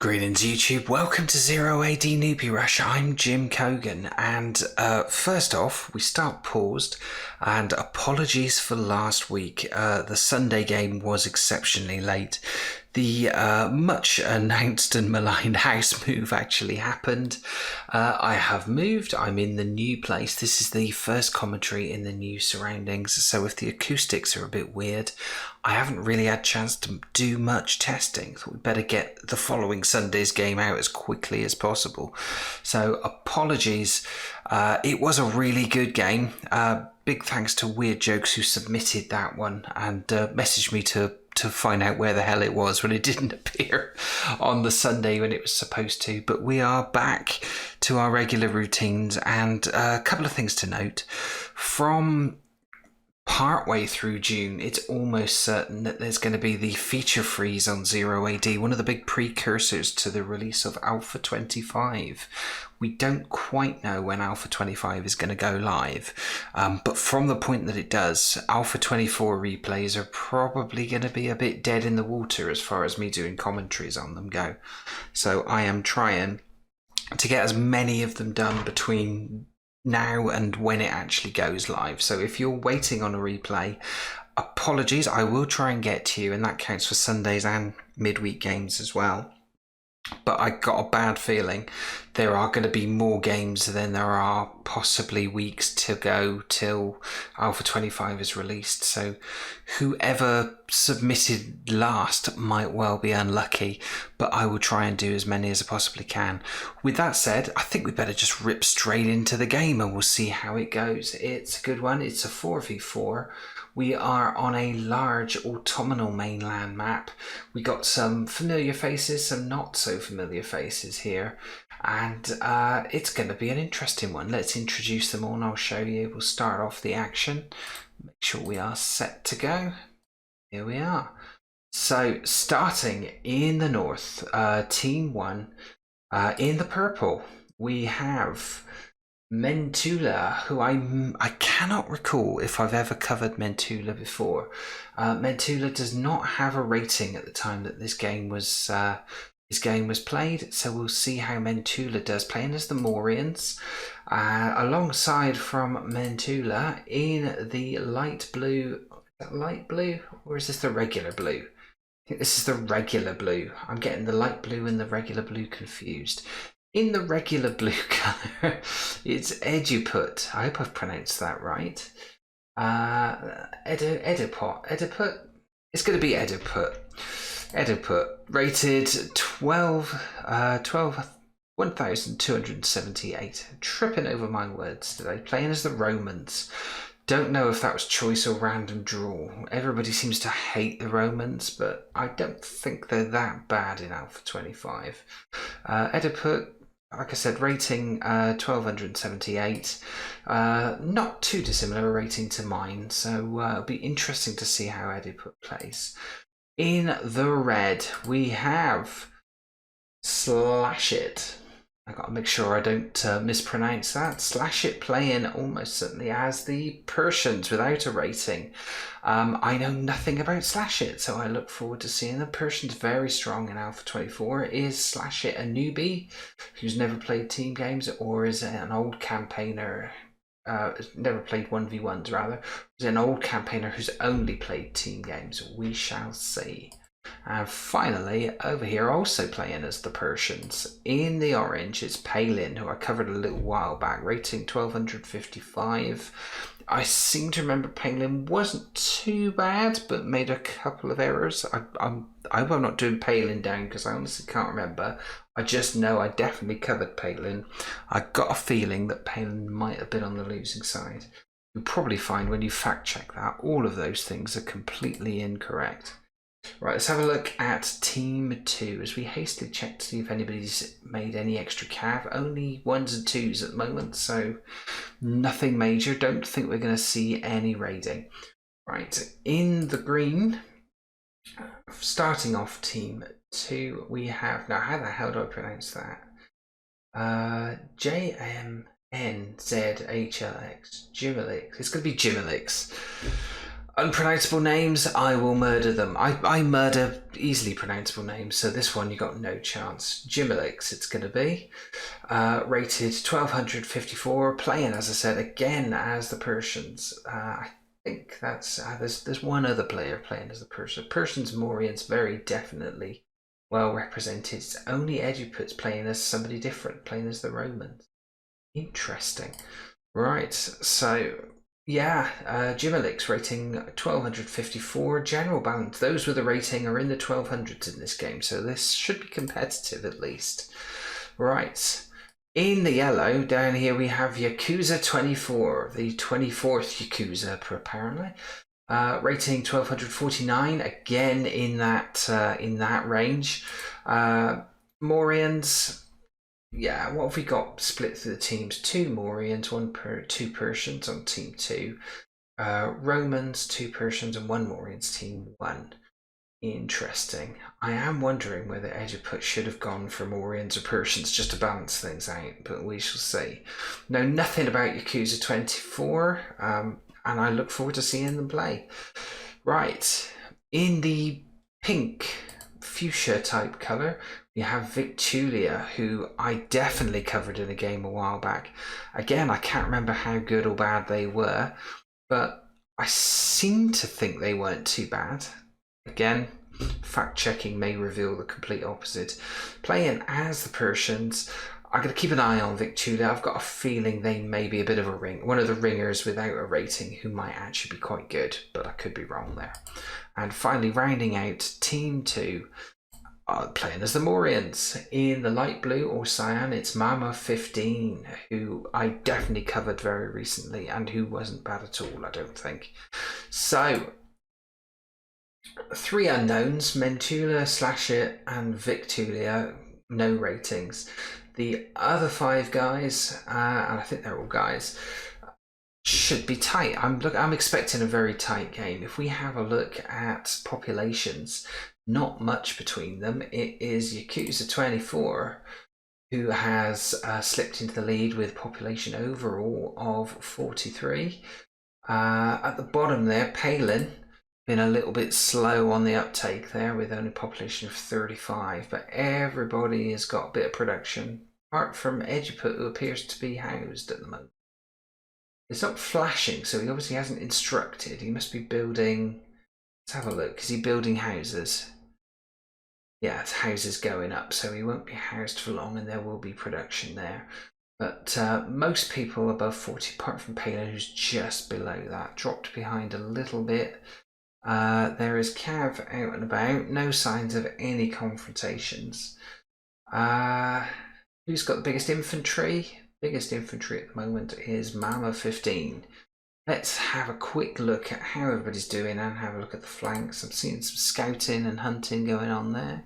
Greetings YouTube, welcome to 0AD Newbie Rush. I'm Jim Cogan, and first off we start paused, and apologies for last week. The Sunday game was exceptionally late. The much announced and maligned house move actually happened. I have moved, I'm in the new place. This is the first commentary in the new surroundings, so if the acoustics are a bit weird, I haven't really had a chance to do much testing. Thought we'd better get the following Sunday's game out as quickly as possible. So apologies. It was a really good game. Big thanks to Weird Jokes who submitted that one and messaged me to find out where the hell it was when it didn't appear on the Sunday when it was supposed to. But we are back to our regular routines, and a couple of things to note. From partway through June, it's almost certain that there's going to be the feature freeze on 0AD, one of the big precursors to the release of Alpha 25. We don't quite know when Alpha 25 is going to go live, but from the point that it does, Alpha 24 replays are probably going to be a bit dead in the water as far as me doing commentaries on them go. So I am trying to get as many of them done between now and when it actually goes live. So if you're waiting on a replay, apologies, I will try and get to you, and that counts for Sundays and midweek games as well. But I got a bad feeling there are going to be more games than there are possibly weeks to go till Alpha 25 is released. So whoever submitted last might well be unlucky, but I will try and do as many as I possibly can. With that said, I think we better just rip straight into the game and we'll see how it goes. It's a good one. It's a 4v4. We are on a large autumnal mainland map. We got some familiar faces, some not so familiar faces here, and it's going to be an interesting one. Let's introduce them all and I'll show you. We'll start off the action. Make sure we are set to go. Here we are. So starting in the north, team 1, in the purple, we have Mentula, who I cannot recall if I've ever covered Mentula before. Mentula does not have a rating at the time that this game was played, so we'll see how Mentula does, playing as the Morians. Alongside from Mentula in the light blue, or is this the regular blue? I think this is the regular blue. I'm getting the light blue and the regular blue confused. In the regular blue colour, it's Eduput. I hope I've pronounced that right. Eduput. It's going to be Eduput. Eduput, rated 1,278. Tripping over my words today. Playing as the Romans. Don't know if that was choice or random draw. Everybody seems to hate the Romans, but I don't think they're that bad in Alpha 25. Eduput, like I said, rating 1,278. Not too dissimilar a rating to mine, so it'll be interesting to see how Eduput plays. In the red, we have Slash It. I got to make sure I don't mispronounce that. Slash It playing almost certainly as the Persians without a rating. I know nothing about Slash It, so I look forward to seeing them. Persians very strong in Alpha 24. Is Slash It a newbie who's never played team games, or is it an old campaigner? Never played 1v1s rather. Is it an old campaigner who's only played team games? We shall see. And finally, over here, also playing as the Persians, in the orange, it's Palin, who I covered a little while back, rating 1,255. I seem to remember Palin wasn't too bad, but made a couple of errors. I'm not doing Palin down because I honestly can't remember. I just know I definitely covered Palin. I got a feeling that Palin might have been on the losing side. You'll probably find when you fact check that, all of those things are completely incorrect. Right, let's have a look at Team 2 as we hastily check to see if anybody's made any extra cav. Only 1s and 2s at the moment, so nothing major. Don't think we're going to see any raiding. Right, in the green, starting off Team 2, we have, now how the hell do I pronounce that? JMNZHLX, Jimilix. It's going to be Jimilix. Unpronounceable names, I will murder them. I murder easily pronounceable names, so this one you got no chance. Jimelix it's going to be. Rated 1254, playing, as I said, again as the Persians. I think that's, there's one other player playing as the Persians. Persians, Mauryans, very definitely well represented. It's only Egypt's playing as somebody different, playing as the Romans. Interesting. Right, so yeah, Jimelix rating 1254, general balance. Those with a rating are in the 1200s in this game, so this should be competitive at least. Right, in the yellow, down here we have Yakuza 24, the 24th Yakuza apparently. Rating 1249, again in that range. Mauryans, yeah, what have we got split through the teams? 2 Mauryans, 2 Persians on team 2. Romans, 2 Persians, and 1 Mauryans, team 1. Interesting. I am wondering whether Egypt should have gone for Mauryans or Persians just to balance things out, but we shall see. Know nothing about Yakuza 24, and I look forward to seeing them play. Right, in the pink fuchsia type colour, we have Victulia, who I definitely covered in a game a while back. Again, I can't remember how good or bad they were, but I seem to think they weren't too bad. Again, fact checking may reveal the complete opposite. Playing as the Persians, I'm going to keep an eye on Victulia. I've got a feeling they may be a bit of a one of the ringers without a rating who might actually be quite good, but I could be wrong there. And finally, rounding out Team 2, playing as the Mauryans. In the light blue or cyan, it's Mama 15, who I definitely covered very recently and who wasn't bad at all, I don't think. So, 3 unknowns, Mentula, Slashit, and Victulia, no ratings. The other 5 guys, and I think they're all guys, should be tight. I'm expecting a very tight game. If we have a look at populations, not much between them. It is Yakuza 24 who has slipped into the lead with population overall of 43. At the bottom there, Palin been a little bit slow on the uptake there with only population of 35, but everybody has got a bit of production apart from Ejiput, who appears to be housed at the moment. It's not flashing, so he obviously hasn't instructed. He must be building. Let's have a look. Is he building houses? Yeah, it's houses going up, so he won't be housed for long, and there will be production there. But most people above 40, apart from Palin, who's just below that, dropped behind a little bit. There is Cav out and about, no signs of any confrontations. Who's got the biggest infantry? Biggest infantry at the moment is Mama 15. Let's have a quick look at how everybody's doing and have a look at the flanks. I'm seeing some scouting and hunting going on there.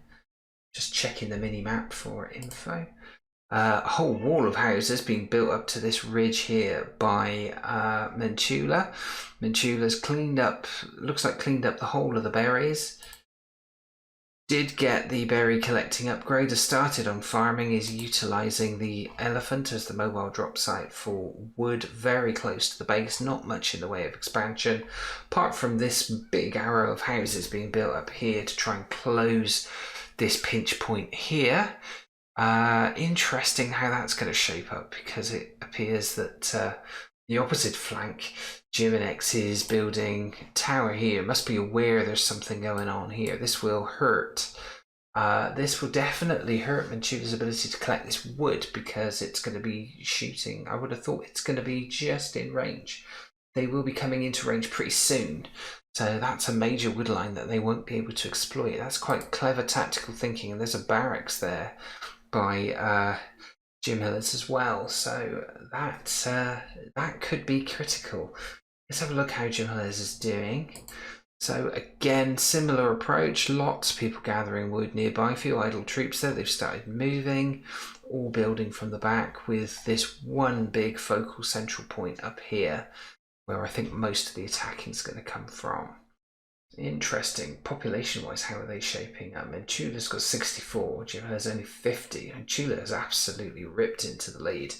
Just checking the mini-map for info. A whole wall of houses being built up to this ridge here by Mentula. Mentula's cleaned up, looks like cleaned up the whole of the berries. Did get the berry collecting upgrade, has started on farming, is utilising the elephant as the mobile drop site for wood very close to the base, not much in the way of expansion, apart from this big arrow of houses being built up here to try and close this pinch point here. Interesting how that's going to shape up, because it appears that the opposite flank, Jimenez is building tower here. Must be aware there's something going on here. This will hurt. This will definitely hurt Mentula's ability to collect this wood, because it's going to be shooting. I would have thought it's going to be just in range. They will be coming into range pretty soon. So that's a major wood line that they won't be able to exploit. That's quite clever tactical thinking. And there's a barracks there by Jim Hillis as well. So that could be critical. Let's have a look how Jim Hillis is doing. So again, similar approach. Lots of people gathering wood nearby. Few idle troops there. They've started moving, all building from the back with this one big focal central point up here, where I think most of the attacking is going to come from. Interesting. Population-wise, how are they shaping up? Manchula's got 64, Jim's only 50, and Chula has absolutely ripped into the lead.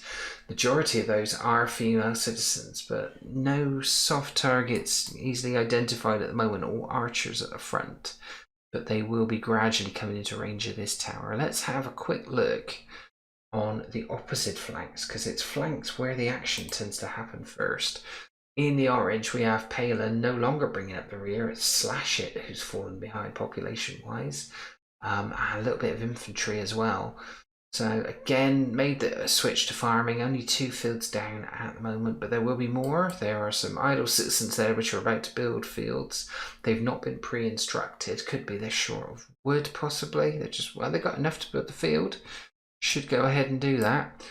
Majority of those are female citizens, but no soft targets easily identified at the moment, or archers at the front. But they will be gradually coming into range of this tower. Let's have a quick look on the opposite flanks, because it's flanks where the action tends to happen first. In the orange, we have Palin no longer bringing up the rear. It's Slash It who's fallen behind population-wise, and a little bit of infantry as well. So again, made the switch to farming. Only 2 fields down at the moment, but there will be more. There are some idle citizens there which are about to build fields. They've not been pre-instructed. Could be they're short of wood, possibly. They're just, well, they've got enough to build the field. Should go ahead and do that.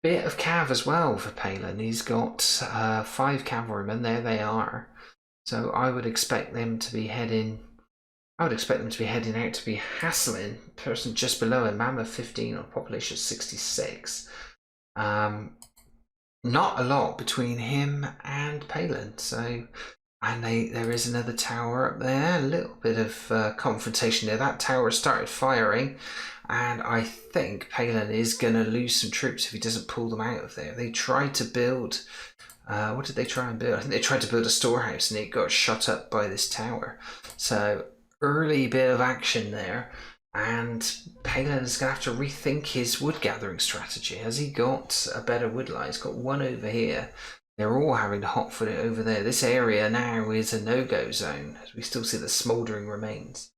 Bit of cav as well for Palin. He's got 5 cavalrymen. There they are. So I would expect them to be heading. I would expect them to be heading out to be hassling person just below him. Mammoth 15 on population 66. Not a lot between him and Palin. So, and there is another tower up there. A little bit of confrontation there. That tower started firing. And I think Palin is going to lose some troops if he doesn't pull them out of there. They tried to build, what did they try and build? I think they tried to build a storehouse and it got shot up by this tower. So early bit of action there. And Palin is going to have to rethink his wood gathering strategy. Has he got a better wood line? He's got one over here. They're all having to hotfoot it over there. This area now is a no-go zone, as we still see the smouldering remains.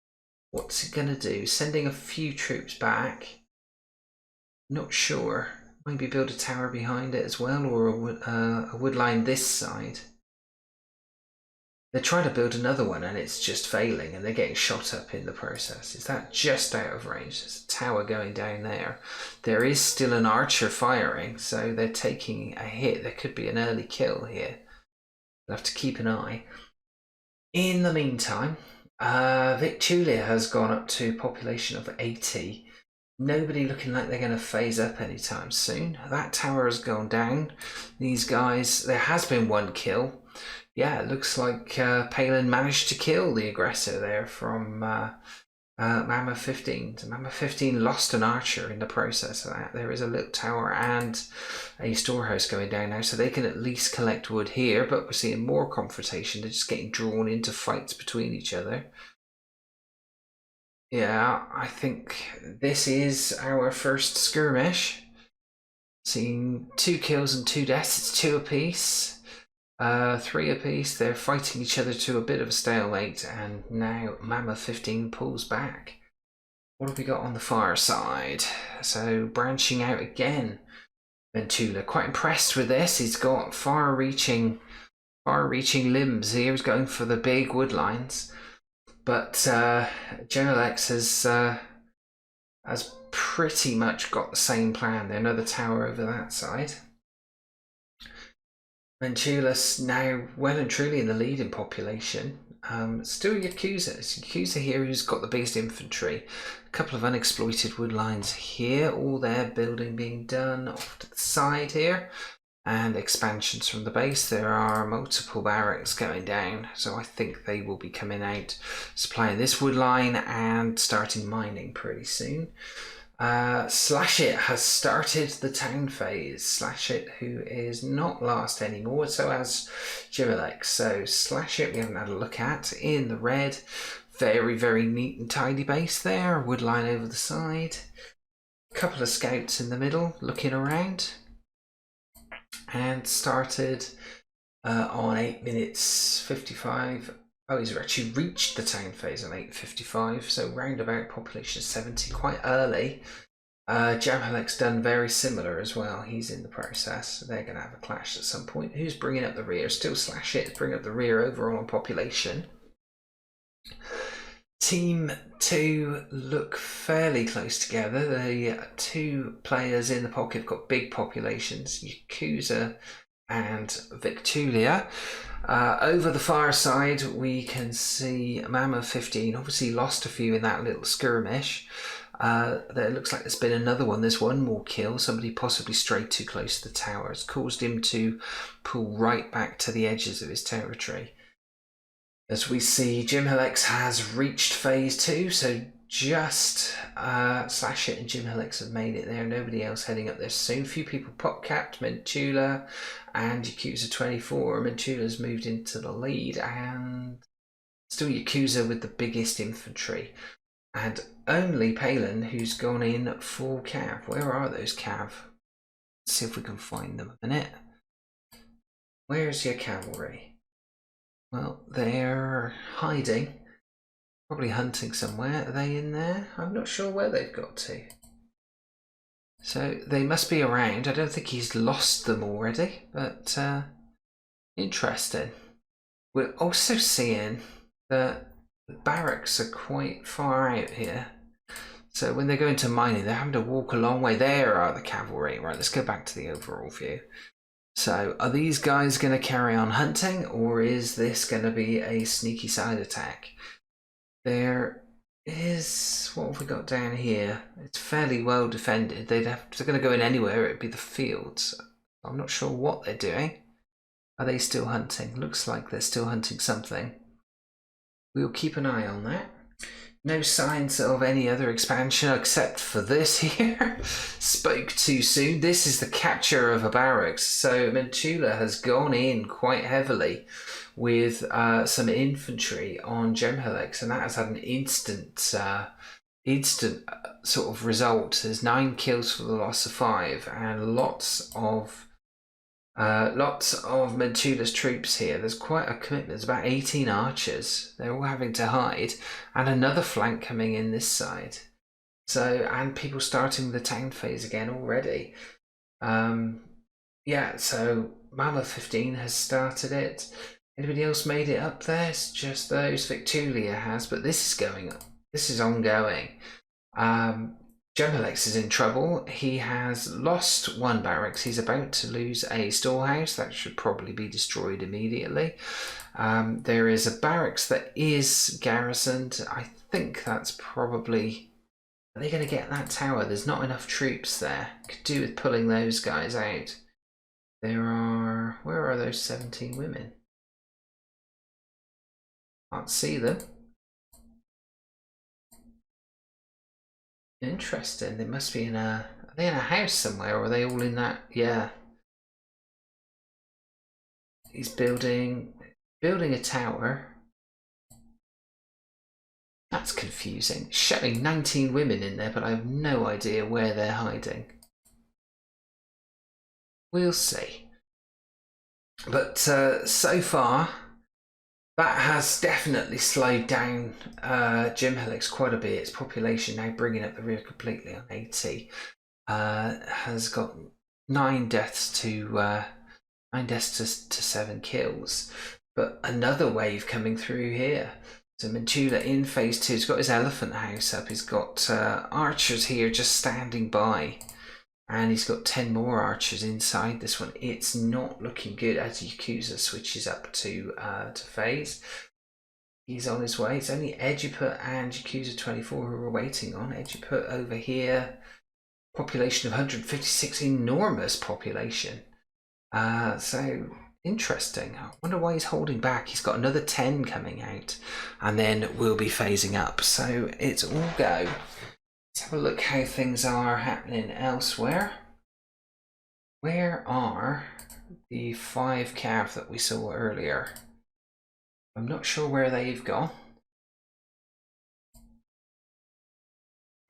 What's it going to do? Sending a few troops back. Not sure. Maybe build a tower behind it as well, or a wood line this side. They're trying to build another one and it's just failing and they're getting shot up in the process. Is that just out of range? There's a tower going down there. There is still an archer firing, so they're taking a hit. There could be an early kill here. We'll have to keep an eye. In the meantime, Victulia has gone up to a population of 80. Nobody looking like they're going to phase up anytime soon. That tower has gone down. These guys, there has been one kill. Yeah, it looks like Palin managed to kill the aggressor there from Mammoth 15. So Mammoth 15 lost an archer in the process of that. There is a little tower and a storehouse going down now, so they can at least collect wood here, but we're seeing more confrontation. They're just getting drawn into fights between each other. Yeah, I think this is our first skirmish. Seeing 2 kills and 2 deaths. It's 2 apiece. 3 apiece. They're fighting each other to a bit of a stalemate, and now Mammoth 15 pulls back. What have we got on the far side? So branching out again. Ventula, quite impressed with this. He's got far-reaching limbs here. He's going for the big wood lines, but General X has pretty much got the same plan. There's another tower over that side. Ventula's now well and truly in the lead in population. Still Yakuza. It's Yakuza here who's got the biggest infantry. A couple of unexploited wood lines here. All their building being done off to the side here. And expansions from the base. There are multiple barracks going down. So I think they will be coming out, supplying this wood line and starting mining pretty soon. Slash It has started the town phase. Slash It, who is not last anymore, so has Jimelec. So Slash It we haven't had a look at in the red. Very, very neat and tidy base there. Wood line over the side. A couple of scouts in the middle looking around. And started on 8 minutes 55. Oh, he's actually reached the town phase on 8:55, so roundabout population 70, quite early. Jamhalek's done very similar as well. He's in the process. They're going to have a clash at some point. Who's bringing up the rear? Still Slash It, bringing up the rear overall on population. Team 2 look fairly close together. The 2 players in the pocket have got big populations, Yakuza and Victulia. Over the far side, we can see Mammoth 15 obviously lost a few in that little skirmish. There looks like there's been another one. There's one more kill. Somebody possibly strayed too close to the tower. It's caused him to pull right back to the edges of his territory. As we see, Jim Helix has reached phase 2, so just Slash It and Jim Helix have made it there. Nobody else heading up there soon. Few people pop capped, Mentula and Yakuza 24. Mentula's moved into the lead, and still Yakuza with the biggest infantry. And only Palin who's gone in full cav. Where are those cav? Let's see if we can find them a minute. Where's your cavalry? Well, they're hiding. Probably hunting somewhere. Are they in there? I'm not sure where they've got to. So they must be around. I don't think he's lost them already, but interesting. We're also seeing that the barracks are quite far out here. So when they go into mining, they're having to walk a long way. There are the cavalry. Right, let's go back to the overall view. So are these guys going to carry on hunting, or is this going to be a sneaky side attack? There is, what have we got down here? It's fairly well defended. They're going to go in anywhere. It'd be the fields. I'm not sure what they're doing. Are they still hunting? Looks like they're still hunting something. We'll keep an eye on that. No signs of any other expansion except for this here. Spoke too soon. This is the capture of a barracks. So Mentula has gone in quite heavily with some infantry on Gemhelix, and that has had an instant sort of result. There's 9 kills for the loss of 5, and lots of Mentula's troops here. There's quite a commitment. There's about 18 archers. They're all having to hide, and another flank coming in this side. So, and people starting the town phase again already. Yeah, so Mama 15 has started it. Anybody else made it up there? It's just those. Victulia has, but this is going up. This is ongoing. Gemhelix is in trouble. He has lost 1 barracks. He's about to lose a storehouse. That should probably be destroyed immediately. There is a barracks that is garrisoned. I think that's probably... Are they going to get that tower? There's not enough troops there. Could do with pulling those guys out. There are... Where are those 17 women? Can't see them. Interesting. They must be in a... Are they in a house somewhere, or are they all in that? Yeah. He's building a tower. That's confusing. Showing 19 women in there, but I have no idea where they're hiding. We'll see. But so far, that has definitely slowed down Gemhelix quite a bit. Its population now bringing up the rear completely on 80. Has got 9 deaths to 7 kills. But another wave coming through here. So Mentula in phase 2. He's got his elephant house up. He's got archers here just standing by. And he's got 10 more archers inside this one. It's not looking good as Yakuza switches up to phase. He's on his way. It's only Ejiput and Yakuza 24 who we're waiting on. Ejiput over here, population of 156, enormous population. So interesting. I wonder why he's holding back. He's got another 10 coming out, and then we'll be phasing up. So it's all go. Let's have a look how things are happening elsewhere. Where are the 5 cav that we saw earlier? I'm not sure where they've gone.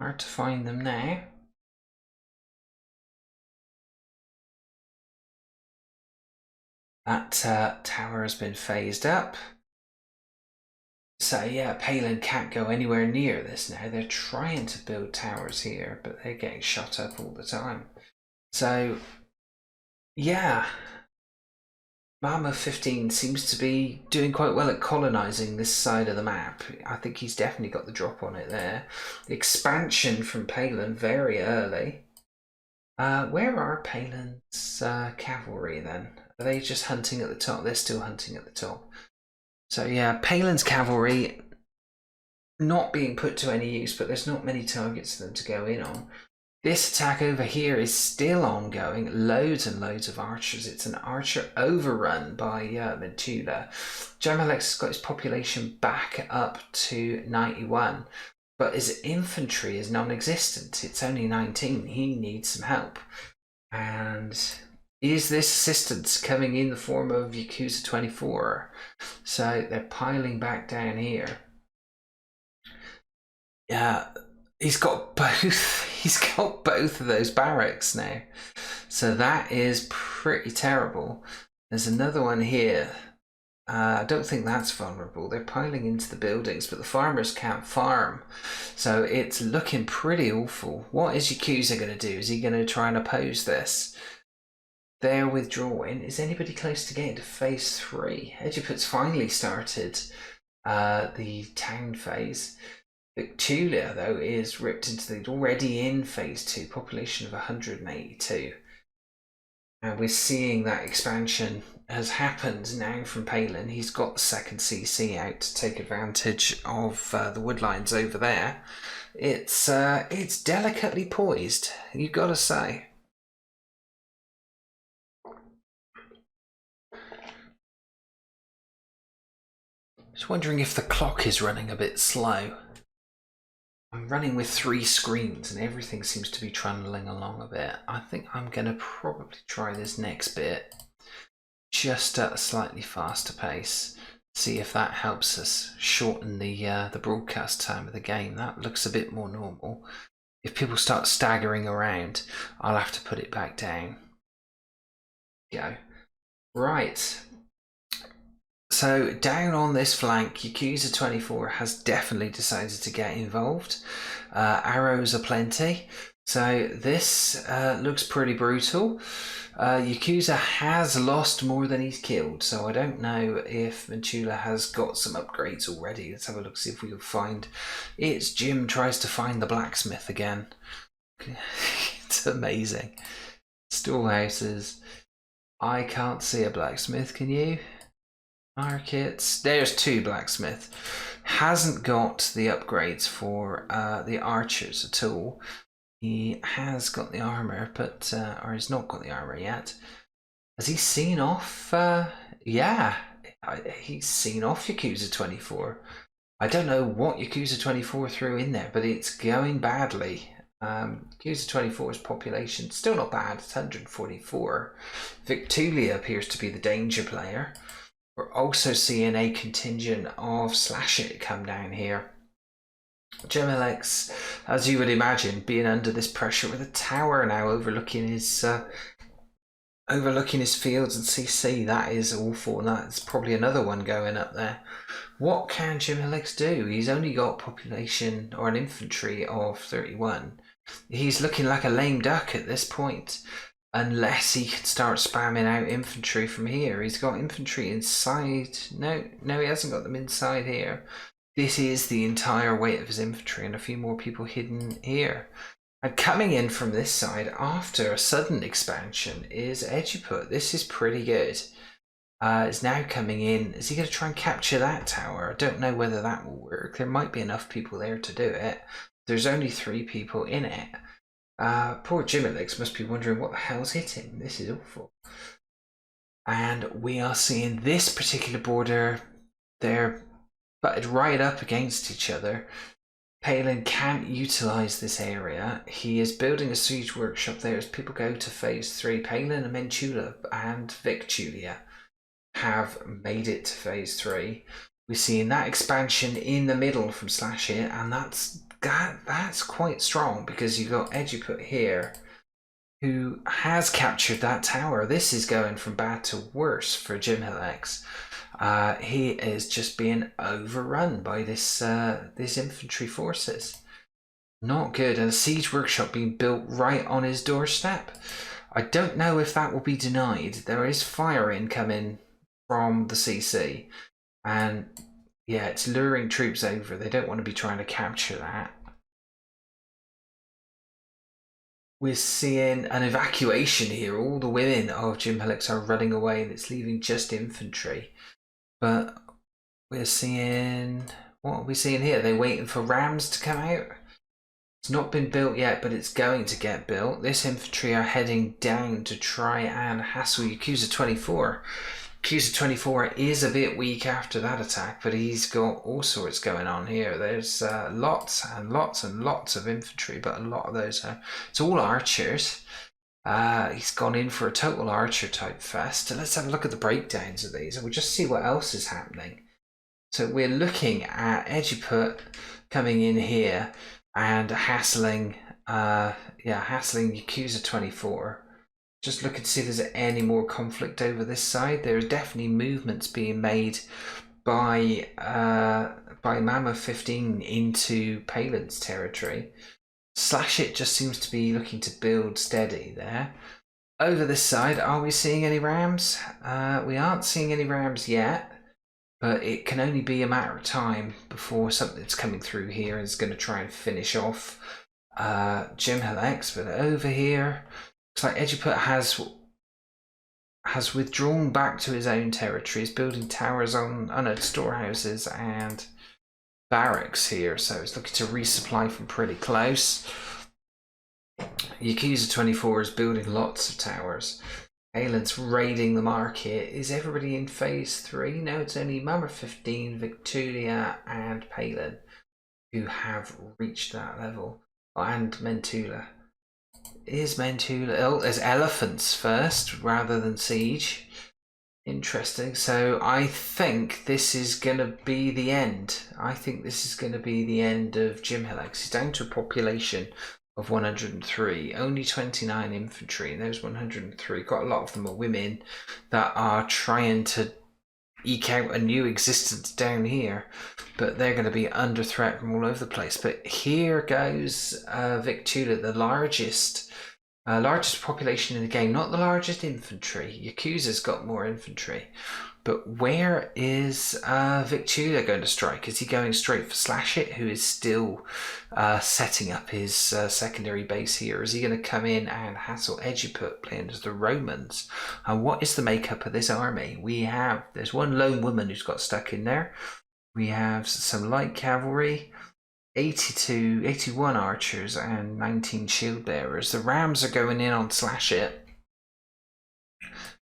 Hard to find them now. That tower has been phased up. So yeah, Palin can't go anywhere near this now. They're trying to build towers here, but they're getting shot up all the time. So yeah, Mama 15 seems to be doing quite well at colonizing this side of the map. I think he's definitely got the drop on it there. The expansion from Palin very early. Where are Palin's cavalry then? Are they just hunting at the top? They're still hunting at the top. So yeah, Palin's cavalry not being put to any use, but there's not many targets for them to go in on. This attack over here is still ongoing. Loads and loads of archers. It's an archer overrun by Mentula. Jamalex has got his population back up to 91, but his infantry is non-existent. It's only 19. He needs some help. And is this assistance coming in the form of Yakuza 24? So they're piling back down here. Yeah. He's got both of those barracks now. So that is pretty terrible. There's another one here. I don't think that's vulnerable. They're piling into the buildings, but the farmers can't farm. So it's looking pretty awful. What is Yakuza going to do? Is he going to try and oppose this? They're withdrawing. Is anybody close to getting to phase 3? Ejiput's finally started the town phase. Victulia, though, is ripped into the already in phase 2, population of 182. And we're seeing that expansion has happened now from Palin. He's got the second CC out to take advantage of the woodlines over there. It's delicately poised, you've got to say. Just wondering if the clock is running a bit slow. I'm running with 3 screens and everything seems to be trundling along a bit. I think I'm going to probably try this next bit just at a slightly faster pace. See if that helps us shorten the broadcast time of the game. That looks a bit more normal. If people start staggering around, I'll have to put it back down. Go. Right. So down on this flank, Yakuza 24 has definitely decided to get involved. Arrows are plenty. So this looks pretty brutal. Yakuza has lost more than he's killed. So I don't know if Mentula has got some upgrades already. Let's have a look, see if we can find... It's Jim tries to find the blacksmith again. It's amazing. Storehouses. I can't see a blacksmith, can you? Markets. There's 2 blacksmith. Hasn't got the upgrades for the archers at all. He has got the armor, but or he's not got the armor yet. Has he seen off? Yeah, he's seen off Yakuza 24. I don't know what Yakuza 24 threw in there, but it's going badly. Yakuza 24's population still not bad. It's 144. Victulia appears to be the danger player. We're also seeing a contingent of Slash It come down here. Gemelex, as you would imagine, being under this pressure with a tower now overlooking his fields and CC, that is awful, and that's probably another one going up there. What can Gemelex do? He's only got population or an infantry of 31. He's looking like a lame duck at this point. Unless he can start spamming out infantry from here. He's got infantry inside. No, he hasn't got them inside here. This is the entire weight of his infantry and a few more people hidden here. And coming in from this side after a sudden expansion is Ejiput. This is pretty good. It's now coming in. Is he going to try and capture that tower? I don't know whether that will work. There might be enough people there to do it. There's only 3 people in it. Poor Jimalex must be wondering what the hell's hit him. This is awful. And we are seeing this particular border. They're butted right up against each other. Palin can't utilise this area. He is building a siege workshop there as people go to phase 3. Palin and Mentula and Victulia have made it to phase 3. We're seeing that expansion in the middle from Slash It, and that's quite strong because you've got Ejiput here who has captured that tower. This is going from bad to worse for Jimalex. He is just being overrun by this infantry forces. Not good. And a siege workshop being built right on his doorstep. I don't know if that will be denied. There is fire incoming from the CC, and yeah, it's luring troops over. They don't want to be trying to capture that. We're seeing an evacuation here. All the women of Jimalex are running away and it's leaving just infantry. But we're seeing... What are we seeing here? They're waiting for rams to come out? It's not been built yet, but it's going to get built. This infantry are heading down to try and hassle Yakuza 24. Yakuza 24 is a bit weak after that attack, but he's got all sorts going on here. There's lots and lots and lots of infantry, but a lot of those are, it's all archers. He's gone in for a total archer type fest. Let's have a look at the breakdowns of these and we'll just see what else is happening. So we're looking at Ejiput coming in here and hassling Yakuza 24. Just looking to see if there's any more conflict over this side. There are definitely movements being made by Mama 15 into Palin's territory. Slash It just seems to be looking to build steady there. Over this side, are we seeing any rams? We aren't seeing any rams yet, but it can only be a matter of time before something's coming through here and is going to try and finish off Jim Helix. But over here, looks like Ejiput has withdrawn back to his own territory. He's building towers on storehouses and barracks here, so it's looking to resupply from pretty close. Yakuza 24 is building lots of towers. Palin's raiding the market. Is everybody in phase 3? No, it's only Mama 15, Victulia and Palin who have reached that level. Oh, and Mentula. Is Mentula... Oh, there's elephants first rather than siege. Interesting. So I think this is going to be the end. I think this is going to be the end of Jim Helix. He's down to a population of 103. Only 29 infantry. And those 103, quite a lot of them are women that are trying to eke out a new existence down here. But they're going to be under threat from all over the place. But here goes Victula, the largest population in the game, not the largest infantry. Yakuza's got more infantry, but where is Victula going to strike? Is he going straight for Slash It, who is still setting up his secondary base here? Is he going to come in and hassle Ejiput, playing as the Romans? And what is the makeup of this army? There's one lone woman who's got stuck in there. We have some light cavalry, 81 archers and 19 shield bearers. The rams are going in on Slash It.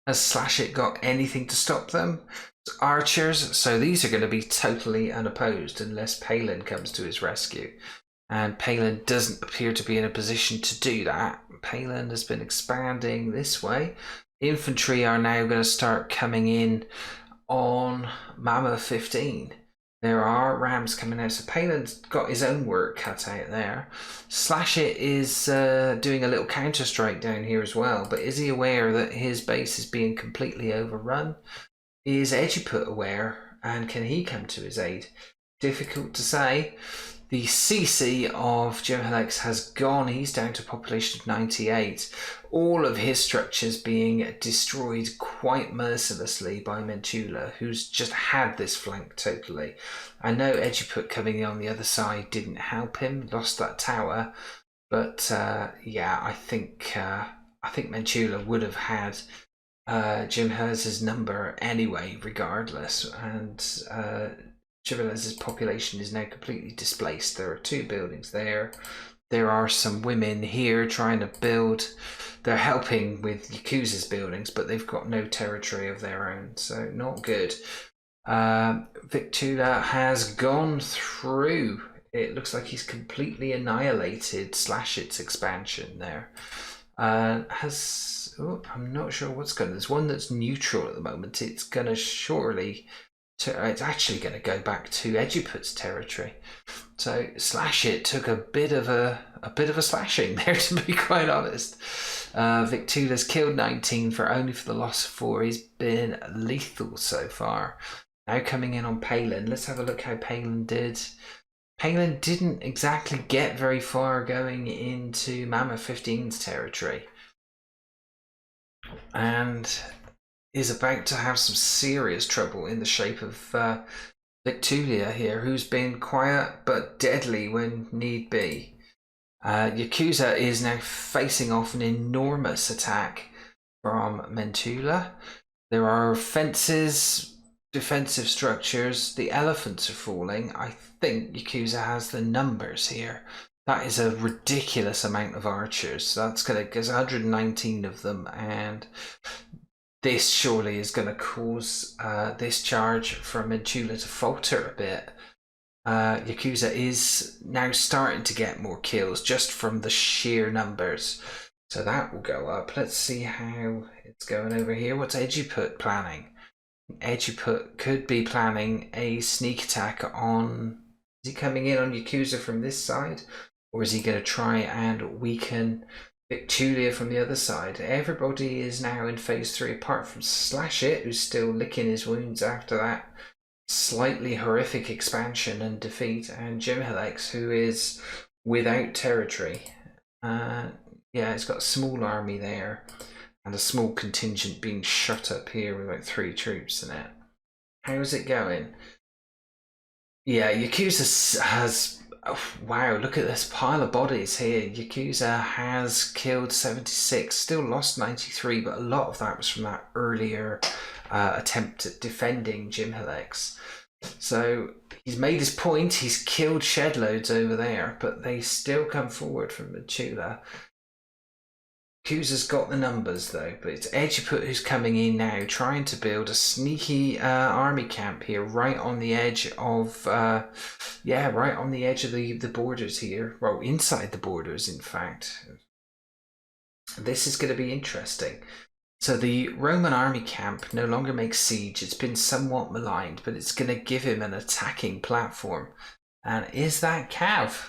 Has Slash It got anything to stop them? It's archers, so these are going to be totally unopposed unless Palin comes to his rescue. And Palin doesn't appear to be in a position to do that. Palin has been expanding this way. Infantry are now going to start coming in on Mama 15. There are rams coming out, so Palin's got his own work cut out there. Slash It is doing a little counter strike down here as well, but is he aware that his base is being completely overrun? Is Ejiput aware, and can he come to his aid? Difficult to say. The CC of Jim Helix has gone. He's down to a population of 98. All of his structures being destroyed quite mercilessly by Mentula, who's just had this flank totally. I know Ejiput coming in on the other side didn't help him, lost that tower, but yeah, I think Mentula would have had Jim Helix's number anyway, regardless, and Jimenez's population is now completely displaced. There are 2 buildings there. There are some women here trying to build. They're helping with Yakuza's buildings, but they've got no territory of their own, so not good. Victula has gone through. It looks like he's completely annihilated Slash It's expansion there. I'm not sure what's going on. There's one that's neutral at the moment. It's going to surely... it's actually going to go back to Ejiput's territory. So Slash It took a bit of a slashing there, to be quite honest. Victula's killed 19 only for the loss of 4. He's been lethal so far. Now coming in on Palin. Let's have a look how Palin did. Palin didn't exactly get very far going into Mama 15's territory, and is about to have some serious trouble in the shape of Victulia here, who's been quiet but deadly when need be. Yakuza is now facing off an enormous attack from Mentula. There are fences, defensive structures, the elephants are falling. I think Yakuza has the numbers here. That is a ridiculous amount of archers. That's gonna, there's 119 of them, and this surely is going to cause this charge from Mentula to falter a bit. Yakuza is now starting to get more kills just from the sheer numbers, so that will go up. Let's see how it's going over here. What's Eduput planning? Eduput could be planning a sneak attack on... Is he coming in on Yakuza from this side? Or is he going to try and weaken Victulia from the other side? Everybody is now in phase 3 apart from Slash It, who's still licking his wounds after that slightly horrific expansion and defeat, and Jim Helix, who is without territory. Yeah, he's got a small army there and a small contingent being shut up here with like 3 troops in it. How's it going? Yeah, Yakuza has... Oh, wow, look at this pile of bodies here. Yakuza has killed 76, still lost 93, but a lot of that was from that earlier attempt at defending Jim Helix. So he's made his point, he's killed Shedloads over there, but they still come forward from Mentula. Yakuza's got the numbers though, but it's Eduput who's coming in now, trying to build a sneaky army camp here, right on the edge of, right on the edge of the borders here. Well, inside the borders, in fact. This is going to be interesting. So the Roman army camp no longer makes siege. It's been somewhat maligned, but it's going to give him an attacking platform. And is that Cav?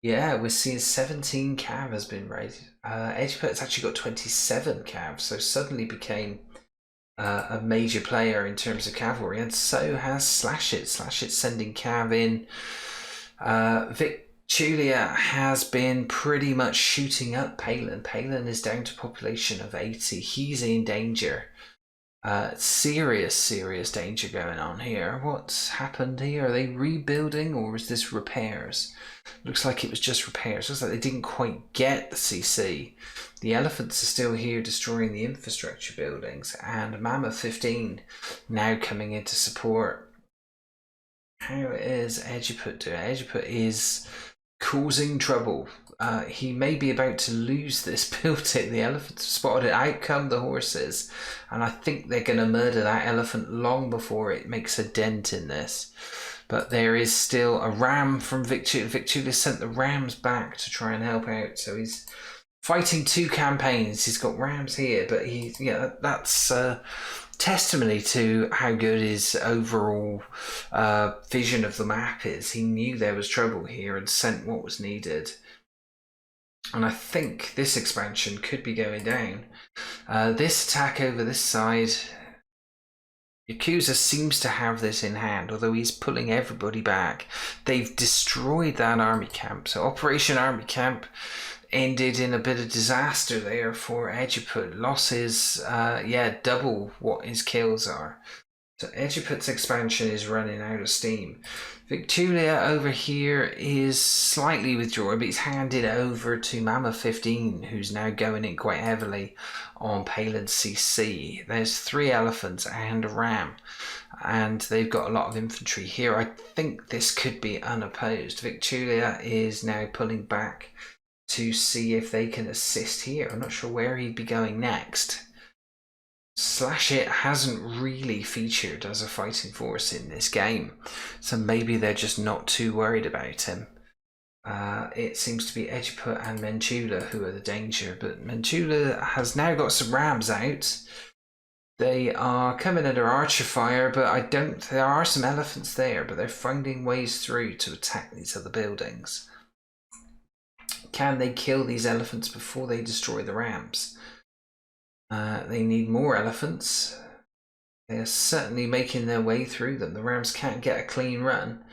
Yeah, we're seeing 17 cav has been raised. Eduput's actually got 27 cav, so suddenly became a major player in terms of cavalry, and so has Slash It. Slash It sending cav in. Victulia has been pretty much shooting up Palin. Palin is down to population of 80. He's in danger. Serious danger going on here. What's happened here? Are they rebuilding or is this repairs? Looks like it was just repairs. Looks like they didn't quite get the CC. The elephants are still here destroying the infrastructure buildings, and Mammoth 15 now coming in to support. How is Eduput doing? Eduput is causing trouble. He may be about to lose this building. The elephants spotted it. Out come the horses, and I think they're going to murder that elephant long before it makes a dent in this. But there is still a ram from Victulia. Victulia sent the rams back to try and help out, so he's fighting 2 campaigns. He's got rams here, but that's testimony to how good his overall vision of the map is. He knew there was trouble here and sent what was needed. And I think this expansion could be going down. This attack over this side, Yakuza seems to have this in hand, although he's pulling everybody back. They've destroyed that army camp. So Operation Army Camp ended in a bit of disaster there for Eduput. Losses, double what his kills are. So Eduput's expansion is running out of steam. Victulia over here is slightly withdrawing, but he's handed over to Mama 15, who's now going in quite heavily on Palin CC. There's 3 elephants and a ram, and they've got a lot of infantry here. I think this could be unopposed. Victulia is now pulling back to see if they can assist here. I'm not sure where he'd be going next. Slash It hasn't really featured as a fighting force in this game, so maybe they're just not too worried about him. It seems to be Eduput and Mentula who are the danger, but Mentula has now got some rams out. They are coming under archer fire, but there are some elephants there, but they're finding ways through to attack these other buildings. Can they kill these elephants before they destroy the rams? They need more elephants. They are certainly making their way through them. The rams can't get a clean run.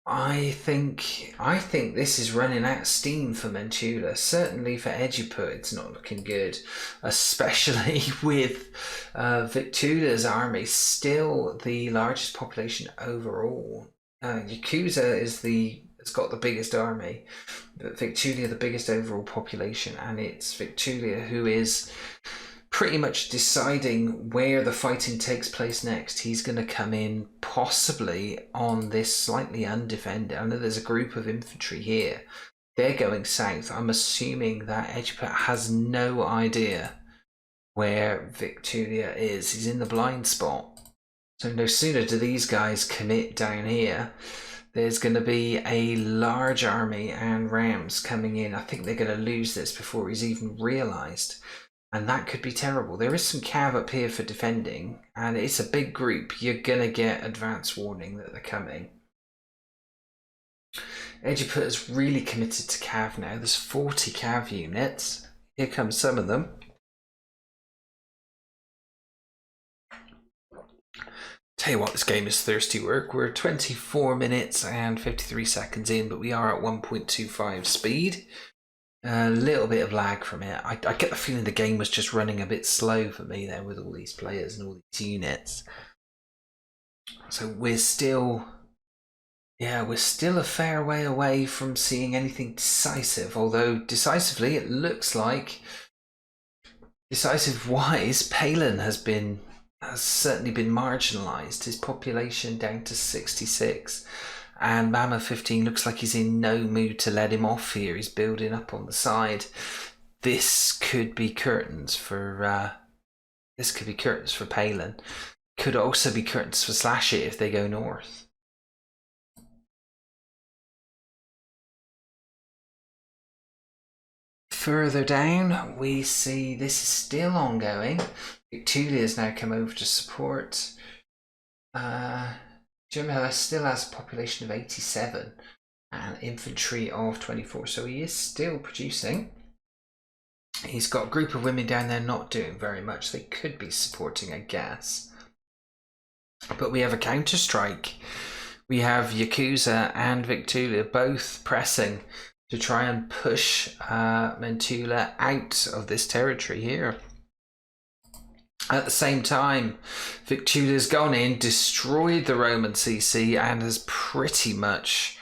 I think this is running out of steam for Mentula. Certainly for Eduput, it's not looking good, especially with Victulia's army still the largest population overall. Yakuza has got the biggest army, but Victulia the biggest overall population, and it's Victulia who is pretty much deciding where the fighting takes place next. He's going to come in possibly on this slightly undefended. I know there's a group of infantry here. They're going south. I'm assuming that Ejiput has no idea where Victulia is. He's in the blind spot. So no sooner do these guys commit down here, there's going to be a large army and rams coming in. I think they're going to lose this before he's even realised. And that could be terrible. There is some cav up here for defending, and it's a big group. You're going to get advance warning that they're coming. Ejiput is really committed to cav now. There's 40 cav units. Here come some of them. Tell you what, this game is thirsty work. We're 24 minutes and 53 seconds in, but we are at 1.25 speed. A little bit of lag from it. I get the feeling the game was just running a bit slow for me there with all these players and all these units. So we're still a fair way away from seeing anything decisive, although decisively it looks like, decisive-wise, Palin has certainly been marginalised. His population down to 66. And Mama 15 looks like he's in no mood to let him off here. He's building up on the side. This could be curtains for Palin. Could also be curtains for Slash It if they go north. Further down, we see this is still ongoing. Victulia has now come over to support. Jim still has a population of 87 and infantry of 24, so he is still producing. He's got a group of women down there not doing very much. They could be supporting, I guess. But we have a counter-strike. We have Yakuza and Victulia both pressing to try and push Mentula out of this territory here. At the same time, Victulia's gone in, destroyed the Roman CC, and has pretty much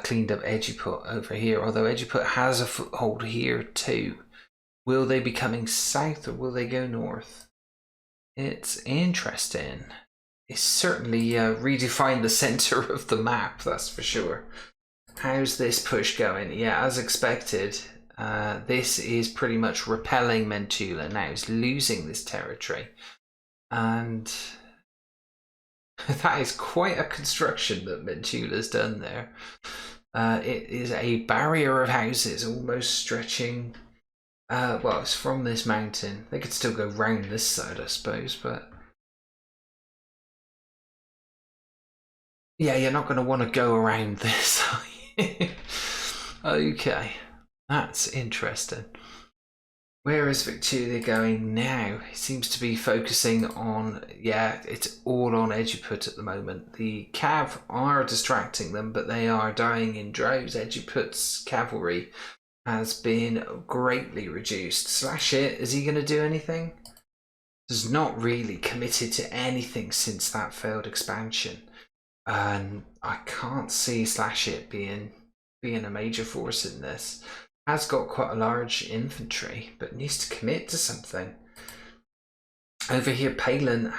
cleaned up Ejiput over here, although Ejiput has a foothold here too. Will they be coming south or will they go north? It's interesting. It's certainly redefined the centre of the map, that's for sure. How's this push going? Yeah, as expected. This is pretty much repelling Mentula. Now he's losing this territory, and that is quite a construction that Mentula's done there. It is a barrier of houses almost stretching, well, it's from this mountain. They could still go round this side, I suppose, but yeah, you're not going to want to go around this, are you? Okay. That's interesting. Where is Victulia going now? He seems to be focusing on, yeah, it's all on Ejiput at the moment. The cav are distracting them, but they are dying in droves. Ejiput's cavalry has been greatly reduced. Slash It, is he going to do anything? Has not really committed to anything since that failed expansion. And I can't see Slash It being a major force in this. Has got quite a large infantry, but needs to commit to something. Over here, Palin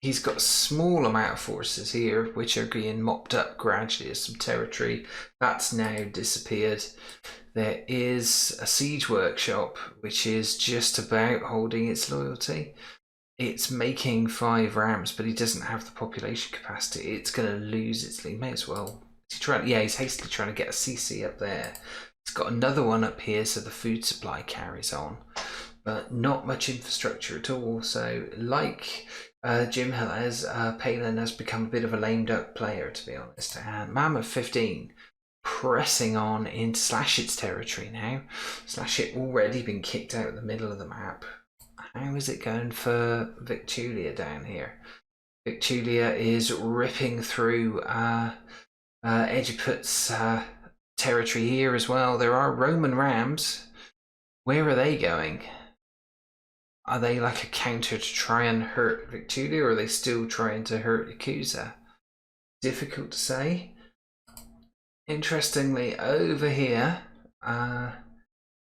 he's got a small amount of forces here, which are being mopped up gradually as some territory. That's now disappeared. There is a siege workshop, which is just about holding its loyalty. It's making 5 rams, but he doesn't have the population capacity. It's going to lose its lead. May as well. He's hastily trying to get a CC up there. It's got another one up here, so the food supply carries on, but not much infrastructure at all. So like Jim Hillers, Palin has become a bit of a lame duck player, to be honest. And Mammoth 15 pressing on into Slash It's territory now. Slash It already been kicked out of the middle of the map. How is it going for Victulia down here? Victulia is ripping through Ejiput's territory here as well. There are Roman rams. Where are they going? Are they like a counter to try and hurt Victulia, or are they still trying to hurt Yakuza? Difficult to say. Interestingly, over here,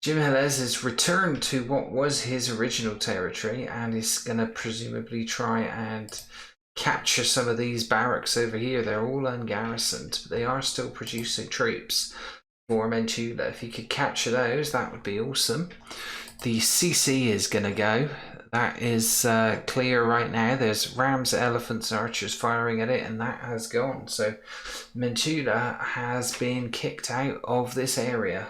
Jim Helez has returned to what was his original territory and is going to presumably try and capture some of these barracks over here. They're all ungarrisoned, but they are still producing troops for Mentula. If he could capture those, that would be awesome. The CC is going to go. That is clear right now. There's rams, elephants, archers firing at it, and that has gone. So Mentula has been kicked out of this area.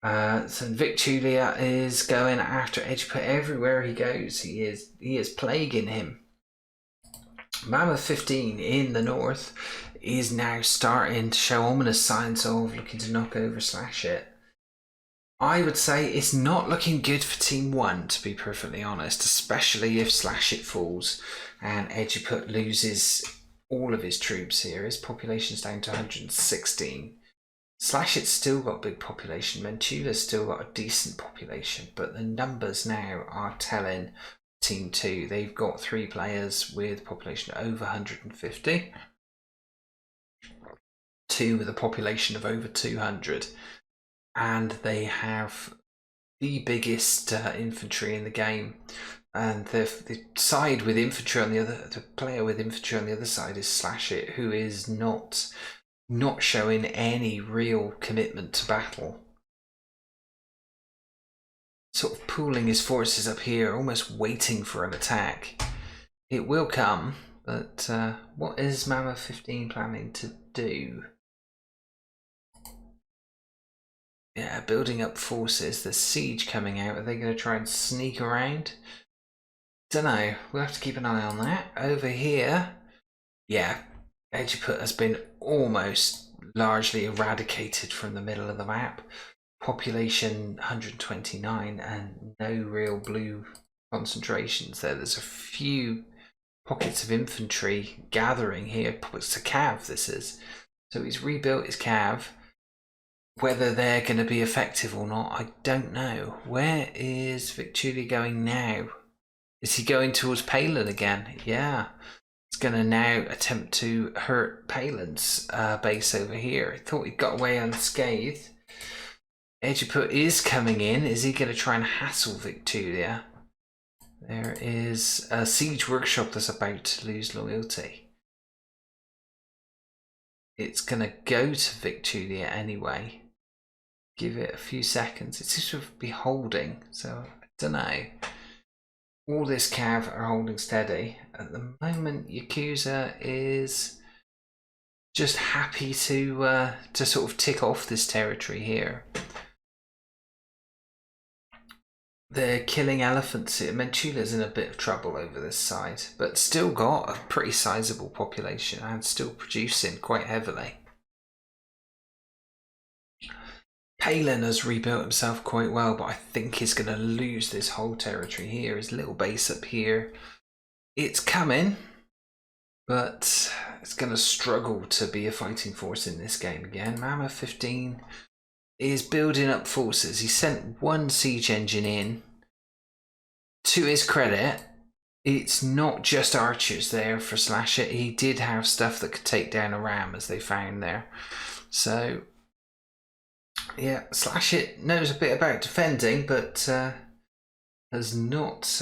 So Victulia is going after Edgeput everywhere he goes. He is plaguing him. Mammoth 15 in the north is now starting to show ominous signs of looking to knock over Slash It. I would say it's not looking good for Team 1, to be perfectly honest, especially if Slash It falls and Edgeput loses all of his troops here. His population's down to 116. Slash It's still got a big population. Mentula's still got a decent population, but the numbers now are telling Team 2. They've got 3 players with population over 150. 2 with a population of over 200. And they have the biggest infantry in the game. And the side with infantry on the other, the player with infantry on the other side is Slash It, who is not showing any real commitment to battle. Sort of pooling his forces up here, almost waiting for an attack. It will come, but what is Mammoth 15 planning to do? Yeah, building up forces. There's siege coming out. Are they going to try and sneak around? Don't know. We'll have to keep an eye on that. Over here, yeah, Edgeput has been almost largely eradicated from the middle of the map. Population 129 and no real blue concentrations there. There's a few pockets of infantry gathering here. It's a cav, this is. So he's rebuilt his cav. Whether they're going to be effective or not, I don't know. Where is Victulia going now? Is he going towards Palin again? Yeah. He's going to now attempt to hurt Palin's base over here. I thought he got away unscathed. Edgeput is coming in. Is he going to try and hassle Victulia? There is a siege workshop that's about to lose loyalty. It's going to go to Victulia anyway. Give it a few seconds. It seems to be holding, so I don't know. All this cav are holding steady. At the moment, Yakuza is just happy to sort of tick off this territory here. They're killing elephants here. Mentula's in a bit of trouble over this side, but still got a pretty sizable population and still producing quite heavily. Palin has rebuilt himself quite well, but I think he's going to lose this whole territory here. His little base up here. It's coming, but it's going to struggle to be a fighting force in this game again. Mammoth 15 is building up forces. He sent one siege engine in. To his credit, it's not just archers there for Slash It. He did have stuff that could take down a ram, as they found there. So yeah, Slash It knows a bit about defending, but has not.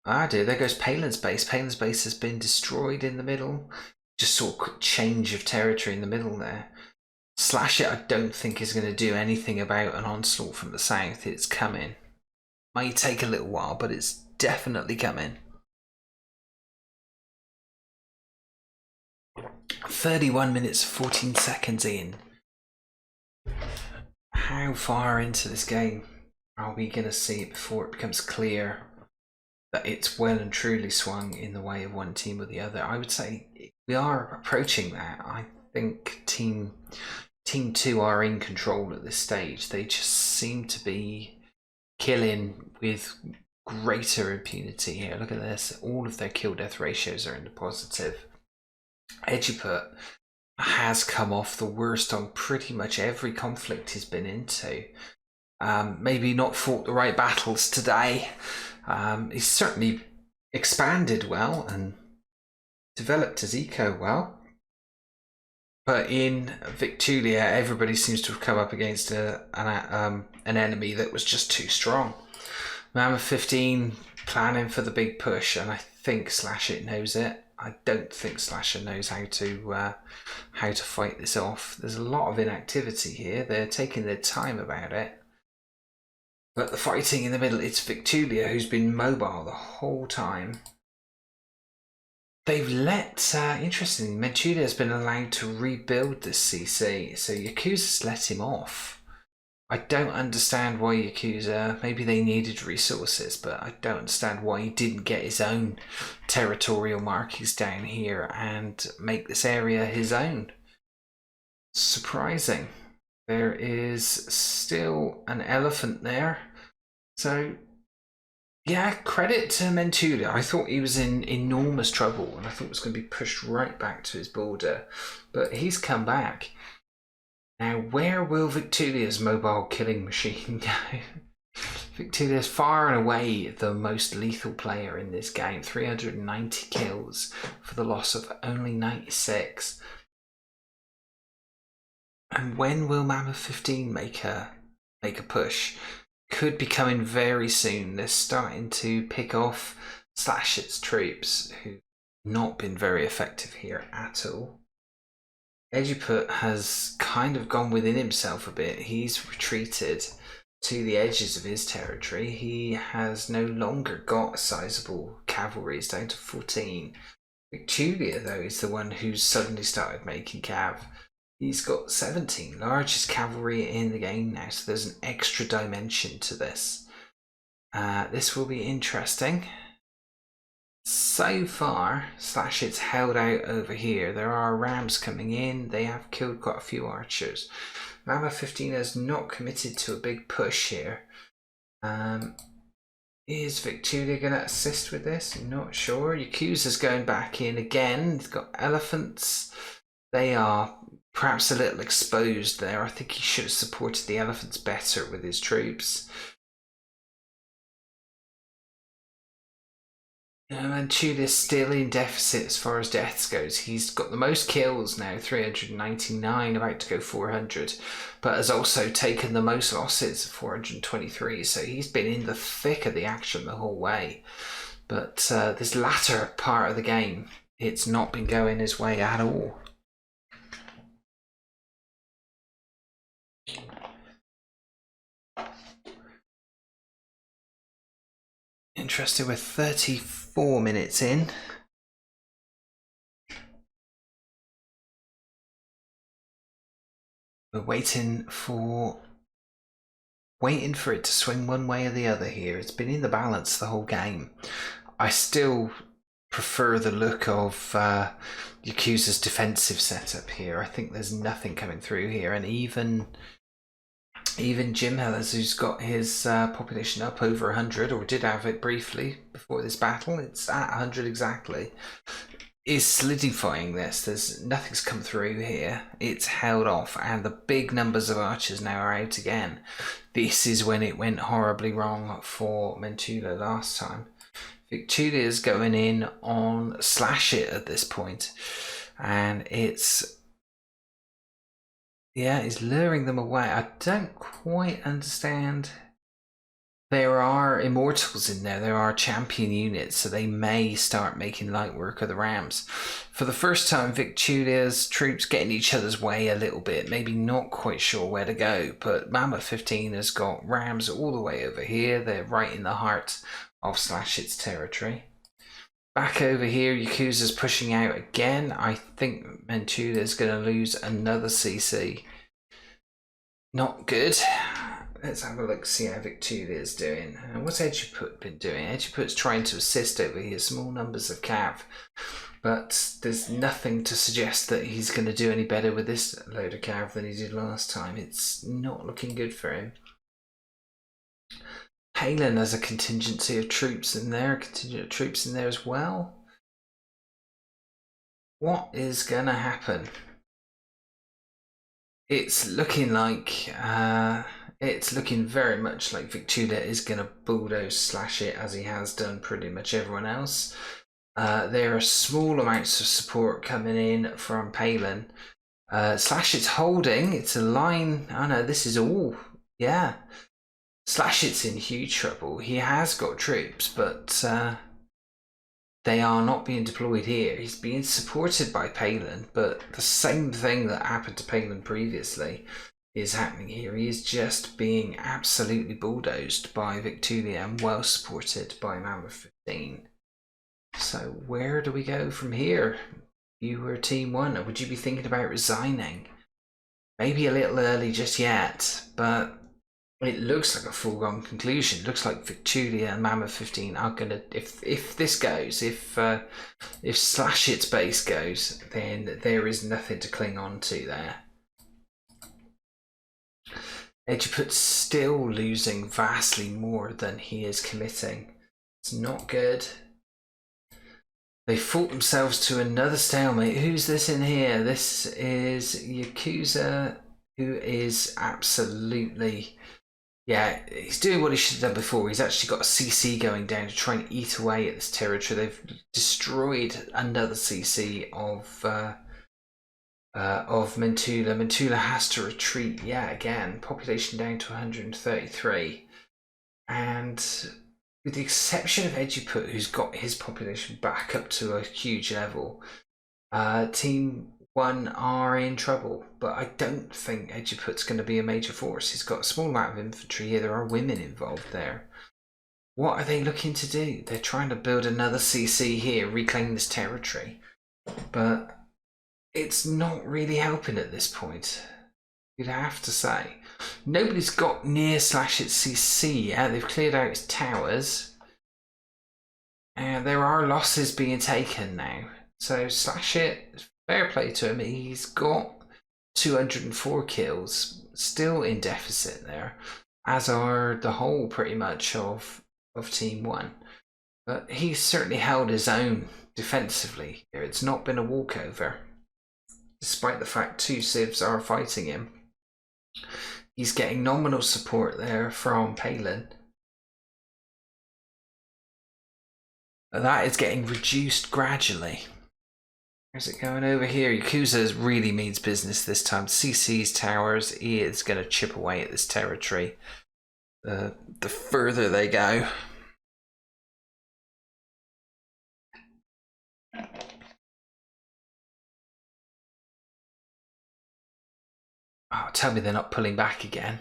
Ah dear, there goes Palin's base. Palin's base has been destroyed in the middle. Just saw a quick change of territory in the middle there. Slash It, I don't think is going to do anything about an onslaught from the south. It's coming. Might take a little while, but it's definitely coming. 31 minutes, 14 seconds in. How far into this game are we going to see it before it becomes clear that it's well and truly swung in the way of one team or the other? I would say we are approaching that. I think Team 2 are in control at this stage. They just seem to be killing with greater impunity here. Look at this. All of their kill death ratios are in the positive. Edgeput has come off the worst on pretty much every conflict he's been into. Maybe not fought the right battles today. He's certainly expanded well and developed his eco well. But in Victulia, everybody seems to have come up against an enemy that was just too strong. Mammoth 15 planning for the big push, and I think Slash It knows it. I don't think Slasher knows how to fight this off. There's a lot of inactivity here. They're taking their time about it. But the fighting in the middle, it's Victulia who's been mobile the whole time. They've let, interestingly, Manchuria has been allowed to rebuild this CC, so Yakuza's let him off. I don't understand why Yakuza, maybe they needed resources, but I don't understand why he didn't get his own territorial markings down here and make this area his own. Surprising. There is still an elephant there, so yeah, credit to Mentulia. I thought he was in enormous trouble and I thought it was going to be pushed right back to his border, but he's come back. Now, where will Victulia's mobile killing machine go? Victulia's far and away the most lethal player in this game. 390 kills for the loss of only 96. And when will Mammoth 15 make a push? Could be coming very soon. They're starting to pick off Slash It's troops, who've not been very effective here at all. Ejiput has kind of gone within himself a bit. He's retreated to the edges of his territory. He has no longer got a sizable cavalry. He's down to 14. Victulia, though, is the one who's suddenly started making cav. He's got 17, largest cavalry in the game now, so there's an extra dimension to this. This will be interesting. So far, Slash It's held out over here. There are rams coming in. They have killed quite a few archers. Mammoth 15 has not committed to a big push here. Is Victulia going to assist with this? I'm not sure. Yakuza's going back in again. He's got elephants. They are perhaps a little exposed there. I think he should have supported the elephants better with his troops. Manchulia's still in deficit as far as deaths goes. He's got the most kills now, 399, about to go 400, but has also taken the most losses, 423, so he's been in the thick of the action the whole way. But this latter part of the game, it's not been going his way at all. Interested, we're 34 minutes in. We're waiting for it to swing one way or the other here. It's been in the balance the whole game. I still prefer the look of Yakuza's defensive setup here. I think there's nothing coming through here, and even Jim Hellers, who's got his population up over 100, or did have it briefly before this battle, it's at 100 exactly, is solidifying this. Nothing's come through here. It's held off, and the big numbers of archers now are out again. This is when it went horribly wrong for Mentula last time. Victulia's going in on Slash It at this point, and it's... yeah, he's luring them away. I don't quite understand. There are immortals in there. There are champion units, so they may start making light work of the rams. For the first time, Victulia's troops get in each other's way a little bit. Maybe not quite sure where to go, but Mammoth 15 has got rams all the way over here. They're right in the heart of Slash It's territory. Back over here, Yakuza's pushing out again. I think Mentula's going to lose another CC. Not good. Let's have a look, see how Victulia's doing. And what's Ejiput been doing? Ejiput's trying to assist over here, small numbers of cav. But there's nothing to suggest that he's going to do any better with this load of cav than he did last time. It's not looking good for him. Palin has a contingency of troops in there, as well. What is gonna happen? It's looking like it's looking very much like Victulia is gonna bulldoze Slash It, as he has done pretty much everyone else. There are small amounts of support coming in from Palin. Slash it's holding. It's a line. Oh no, this is all. Yeah. Slash it's in huge trouble. He has got troops, but they are not being deployed here. He's being supported by Palin, but the same thing that happened to Palin previously is happening here. He is just being absolutely bulldozed by Victulia and well supported by Mammoth 15. So where do we go from here? You were team 1. Would you be thinking about resigning? Maybe a little early just yet, but it looks like a foregone conclusion. It looks like Victulia and Mammoth 15 are gonna, if this goes, if Slash It's base goes, then there is nothing to cling on to there. Ejiput's still losing vastly more than he is committing. It's not good. They fought themselves to another stalemate. Who's this in here? This is Yakuza, who is absolutely... Yeah, he's doing what he should have done before. He's actually got a CC going down to try and eat away at this territory. They've destroyed another CC of Mentula. Mentula has to retreat yet again. Population down to 133. And with the exception of Ejiput, who's got his population back up to a huge level, Team 1 are in trouble. But I don't think Ejiput's going to be a major force. He's got a small amount of infantry here. There are women involved there. What are they looking to do? They're trying to build another CC here, reclaim this territory. But it's not really helping at this point, you'd have to say. Nobody's got near Slash It's CC yet. They've cleared out its towers. And there are losses being taken now. So Slash It, fair play to him. He's got 204 kills. Still in deficit there. As are the whole, pretty much, of Team 1. But he's certainly held his own defensively here. It's not been a walkover. Despite the fact 2 civs are fighting him. He's getting nominal support there from Palin. But that is getting reduced gradually. Where's it going over here? Yakuza really means business this time. CC's towers, he is going to chip away at this territory. The further they go. Oh, tell me they're not pulling back again.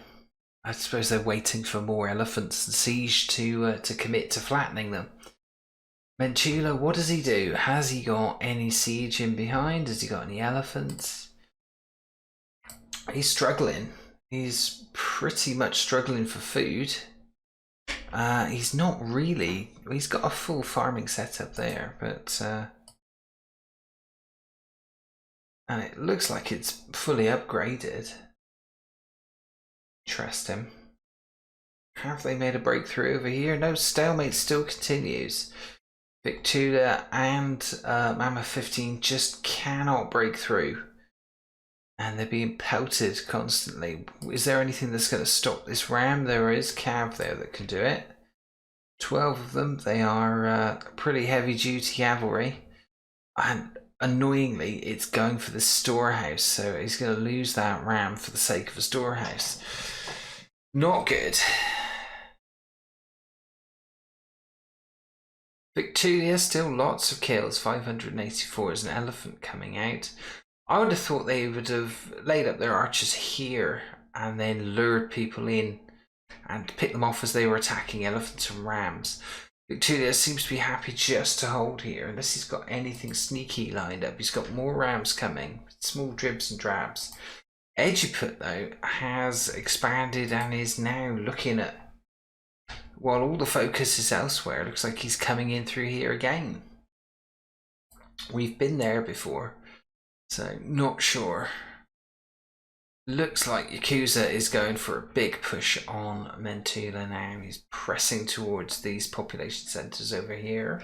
I suppose they're waiting for more elephants and siege to commit to flattening them. Mentula, what does he do? Has he got any siege in behind? Has he got any elephants? He's struggling. He's pretty much struggling for food. He's not really. He's got a full farming setup there, but and it looks like it's fully upgraded. Interesting. Have they made a breakthrough over here? No, stalemate still continues. Victulia and Mammoth 15 just cannot break through. And they're being pelted constantly. Is there anything that's going to stop this ram? There is Cav there that can do it. 12 of them. They are pretty heavy duty cavalry. And annoyingly, it's going for the storehouse. So he's going to lose that ram for the sake of a storehouse. Not good. Victulia, still lots of kills. 584 is an elephant coming out. I would have thought they would have laid up their archers here and then lured people in and picked them off as they were attacking elephants and rams. Victulia seems to be happy just to hold here, unless he's got anything sneaky lined up. He's got more rams coming, small dribs and drabs. Ejiput, though, has expanded and is now looking at, while all the focus is elsewhere, it looks like he's coming in through here again. We've been there before. So, not sure. Looks like Yakuza is going for a big push on Mentula now. He's pressing towards these population centres over here.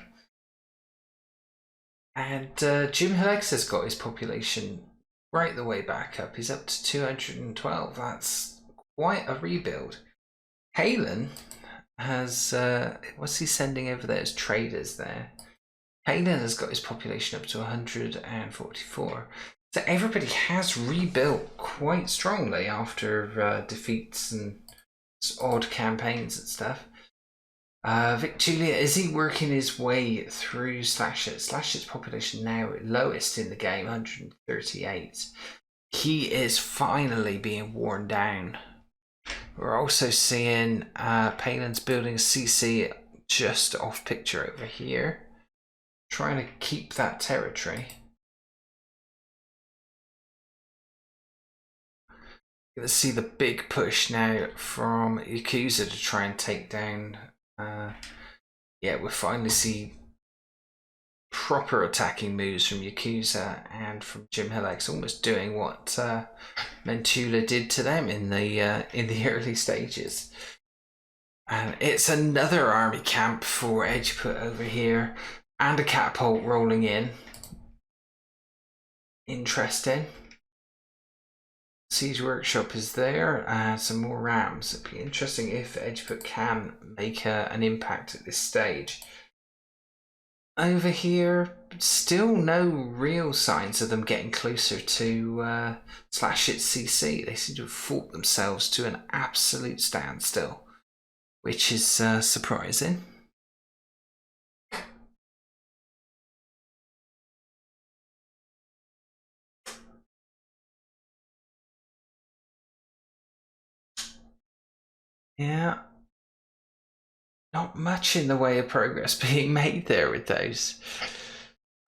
And Jim Hillex has got his population right the way back up. He's up to 212. That's quite a rebuild. Halen has... what's he sending over there as traders there? Halen has got his population up to 144. So everybody has rebuilt quite strongly after defeats and odd campaigns and stuff. Victulia, is he working his way through Slashit? Slashit's population now lowest in the game, 138. He is finally being worn down. We're also seeing Palin's building a CC just off picture over here, trying to keep that territory. Let's see the big push now from Yakuza to try and take down. Yeah, we'll finally see proper attacking moves from Yakuza and from Jim Hillex, almost doing what Mentula did to them in the early stages. And it's another army camp for Edgeput over here, and a catapult rolling in. Interesting. Siege Workshop is there, and some more rams. It'd be interesting if Edgeput can make an impact at this stage. Over here, still no real signs of them getting closer to Slashit CC. They seem to have fought themselves to an absolute standstill, which is surprising. Yeah, not much in the way of progress being made there with those.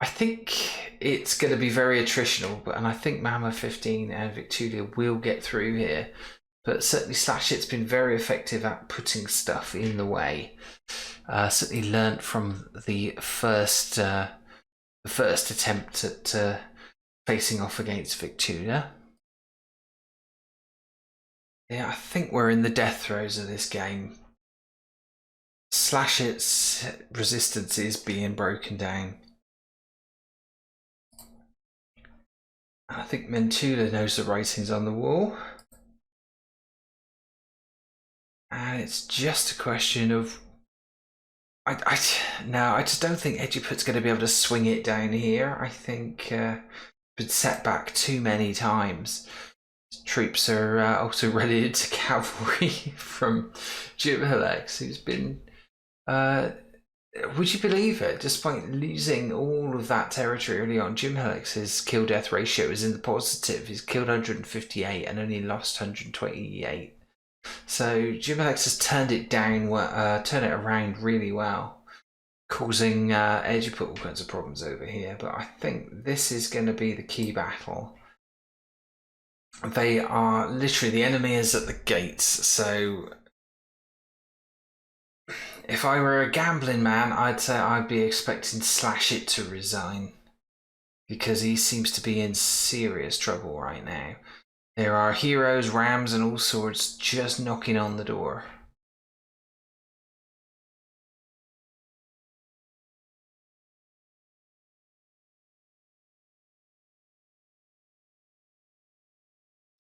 I think it's going to be very attritional, and I think Mama 15 and Victulia will get through here. But certainly Slashit's been very effective at putting stuff in the way. Certainly learnt from the first attempt at facing off against Victulia. Yeah, I think we're in the death throes of this game. Slashit's resistance is being broken down. I think Mentula knows the writing's on the wall. And it's just a question of... I just don't think Edgeput's going to be able to swing it down here. I think been set back too many times. Troops are also related to cavalry from Jim Hillex, who's been... would you believe it? Despite losing all of that territory early on, Jim Hillex's kill-death ratio is in the positive. He's killed 158 and only lost 128. So Jim Hillex has turned it down, turned it around really well, causing Edgeput all kinds of problems over here. But I think this is going to be the key battle. They are literally, the enemy is at the gates, so if I were a gambling man, I'd say I'd be expecting Slashit to resign, because he seems to be in serious trouble right now. There are heroes, rams and all sorts just knocking on the door.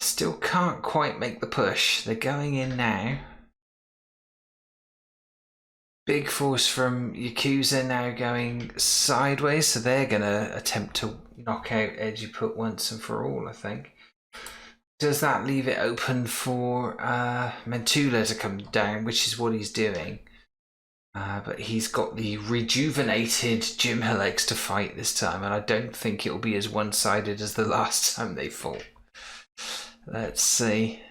Still can't quite make the push. They're going in now. Big force from Yakuza now going sideways, so they're going to attempt to knock out Edgeput once and for all, I think. Does that leave it open for Mentula to come down, which is what he's doing? But he's got the rejuvenated Jim Hillex to fight this time, and I don't think it'll be as one-sided as the last time they fought. Let's see.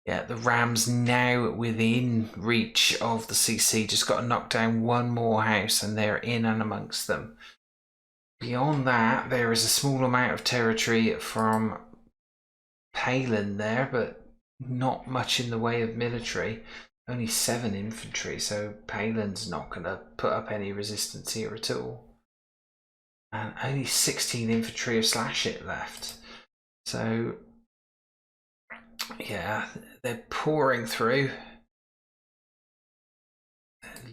Yeah, the Rams now within reach of the CC. Just got to knock down one more house and they're in and amongst them. Beyond that, there is a small amount of territory from Palin there, but not much in the way of military. Only 7 infantry, so Palin's not going to put up any resistance here at all. And only 16 infantry of Slashit left. So yeah, they're pouring through,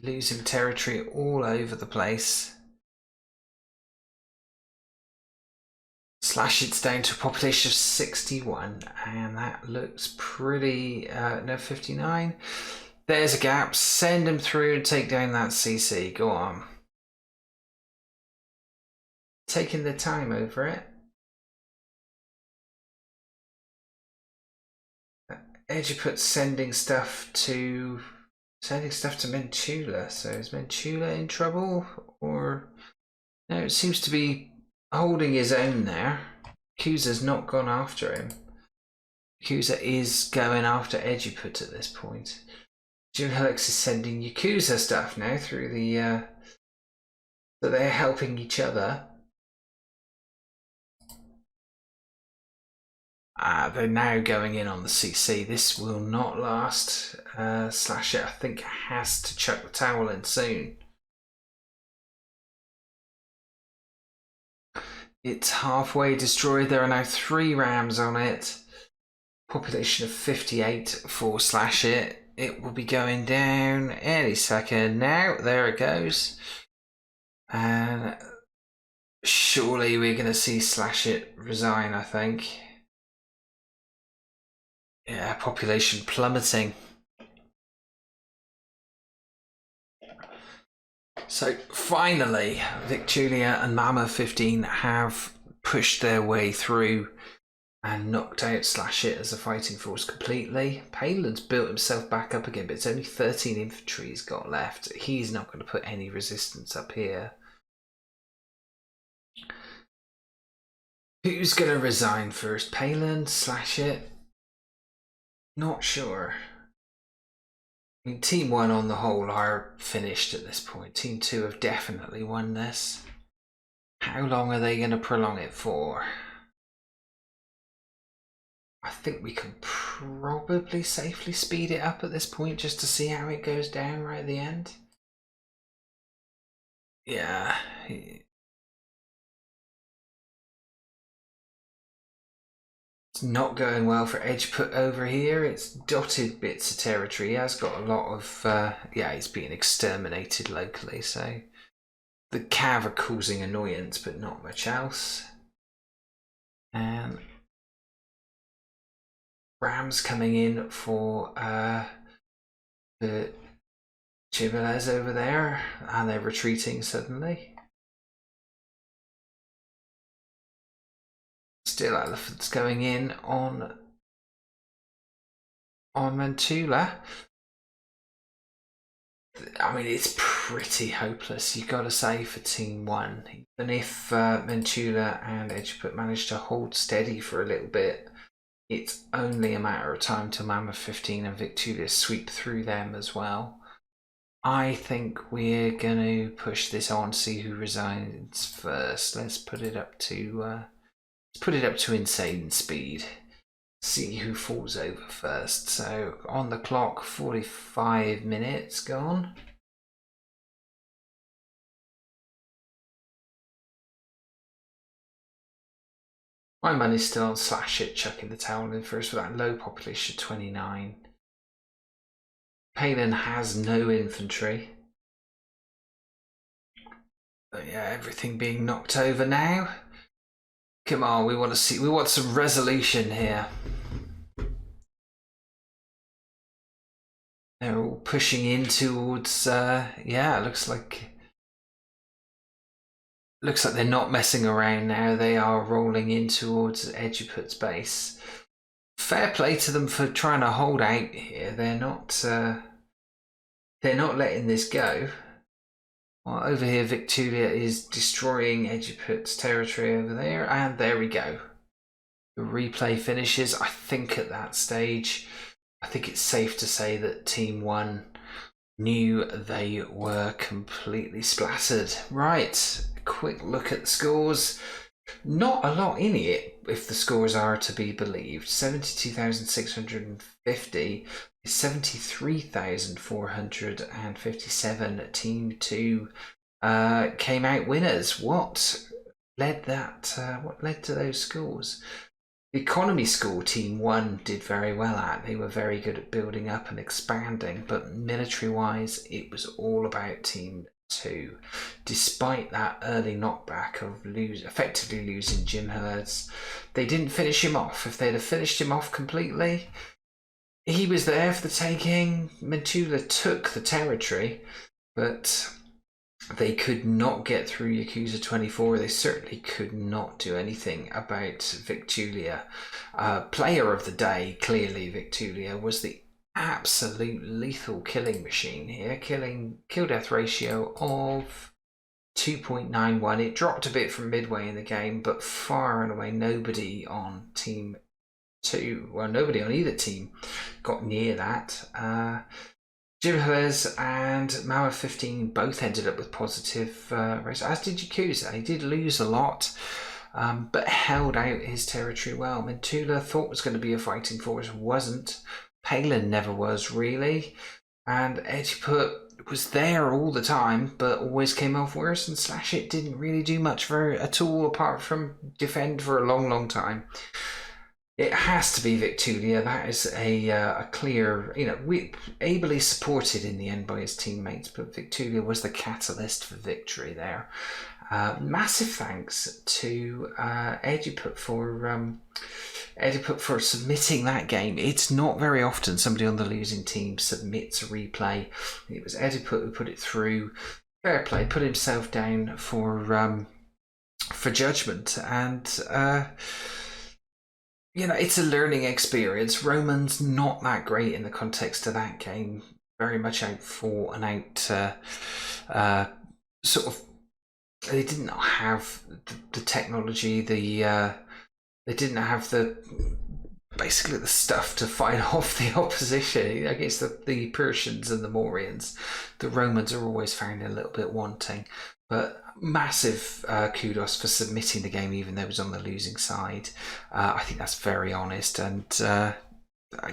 losing territory all over the place. Slashit's down to a population of 61, and that looks pretty, no, 59. There's a gap. Send him through and take down that CC. Go on. Taking the time over it. Ejiput sending stuff to Mentula. So is Mentula in trouble? Or no, it seems to be holding his own there. Yakuza's not gone after him. Yakuza is going after Ejiput at this point. Jim Helix is sending Yakuza stuff now through the so they're helping each other. They're now going in on the CC. This will not last. Slash it, I think, has to chuck the towel in soon. It's halfway destroyed. There are now 3 rams on it. Population of 58 for slash it. It will be going down any second now. There it goes. And surely we're going to see slash it resign, I think. Yeah, population plummeting. So finally, Victulia and Mama 15 have pushed their way through and knocked out Slash It as a fighting force completely. Palin's built himself back up again, but it's only 13 infantry he's got left. He's not going to put any resistance up here. Who's going to resign first? Palin? Slash It? Not sure. I mean, Team 1 on the whole are finished at this point. Team 2 have definitely won this. How long are they going to prolong it for? I think we can probably safely speed it up at this point just to see how it goes down right at the end. Yeah. It's not going well for Ejiput over here. It's dotted bits of territory. He has got a lot of, yeah, he's being exterminated locally, so the Cav are causing annoyance, but not much else. And Rams coming in for the Chivalez over there, and they're retreating suddenly. Still elephants going in on Mentula. I mean, it's pretty hopeless, you gotta say, for Team 1. Even if Mentula and Ejiput manage to hold steady for a little bit, it's only a matter of time till Mammoth 15 and Victulia sweep through them as well. I think we're going to push this on, see who resigns first. Let's put it up to insane speed. See who falls over first. So on the clock, 45 minutes gone. My money's still on Slash It, chucking the towel in first with that low population, 29. Palin has no infantry. But yeah, everything being knocked over now. Come on, we want some resolution here. They're all pushing in towards, yeah, looks like they're not messing around now. They are rolling in towards Ejiput's base. Fair play to them for trying to hold out here. They're not letting this go. Well, over here, Victulia is destroying Ejiput's territory over there, and there we go. The replay finishes. I think at that stage, I think it's safe to say that Team 1 knew they were completely splattered. Right, a quick look at the scores. Not a lot in it, if the scores are to be believed. 72,650 is 73,457. Team 2 came out winners. What led to those scores? The economy score Team 1 did very well at. They were very good at building up and expanding, but military-wise, it was all about Team 2. Despite that early knockback of effectively losing Jim Herds, they didn't finish him off. If they'd have finished him off completely, he was there for the taking. Mintula took the territory, but they could not get through Yakuza 24. They certainly could not do anything about Victulia. Player of the day, clearly Victulia, was the absolute lethal killing machine here. Kill death ratio of 2.91. It dropped a bit from midway in the game, but far and away nobody on team 2, well, nobody on either team got near that. Jim Hillers and Mauer 15 both ended up with positive race, as did Yakuza. He did lose a lot, but held out his territory well. Mintula thought was going to be a fighting force, wasn't. Palin never was, really. And Ediput was there all the time, but always came off worse, and Slash It didn't really do much at all, apart from defend for a long, long time. It has to be Victulia. That is a clear, ably supported in the end by his teammates, but Victulia was the catalyst for victory there. Massive thanks to Ediput for submitting that game. It's not very often somebody on the losing team submits a replay. It was Ediput who put it through. Fair play, put himself down for judgment, and it's a learning experience. Roman's not that great in the context of that game. Very much out for and out. Sort of, they didn't have the technology. They didn't have basically the stuff to fight off the opposition against the Persians and the Mauryans. The Romans are always found a little bit wanting. But massive kudos for submitting the game, even though it was on the losing side. I think that's very honest, and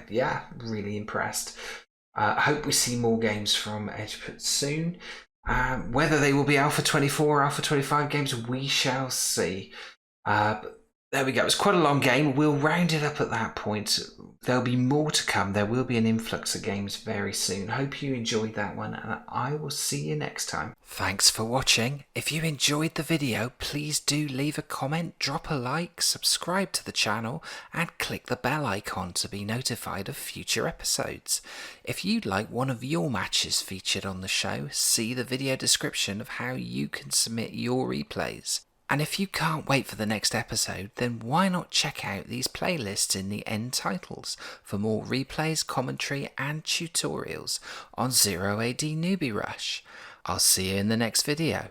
yeah, really impressed. I hope we see more games from Edgeput soon. Whether they will be Alpha 24 or Alpha 25 games, we shall see. But there we go. It's quite a long game. We'll round it up at that point. There'll be more to come. There will be an influx of games very soon. Hope you enjoyed that one, and I will see you next time. Thanks for watching. If you enjoyed the video, please do leave a comment, drop a like, subscribe to the channel, and click the bell icon to be notified of future episodes. If you'd like one of your matches featured on the show, see the video description of how you can submit your replays. And if you can't wait for the next episode, then why not check out these playlists in the end titles for more replays, commentary and tutorials on 0AD Newbie Rush. I'll see you in the next video.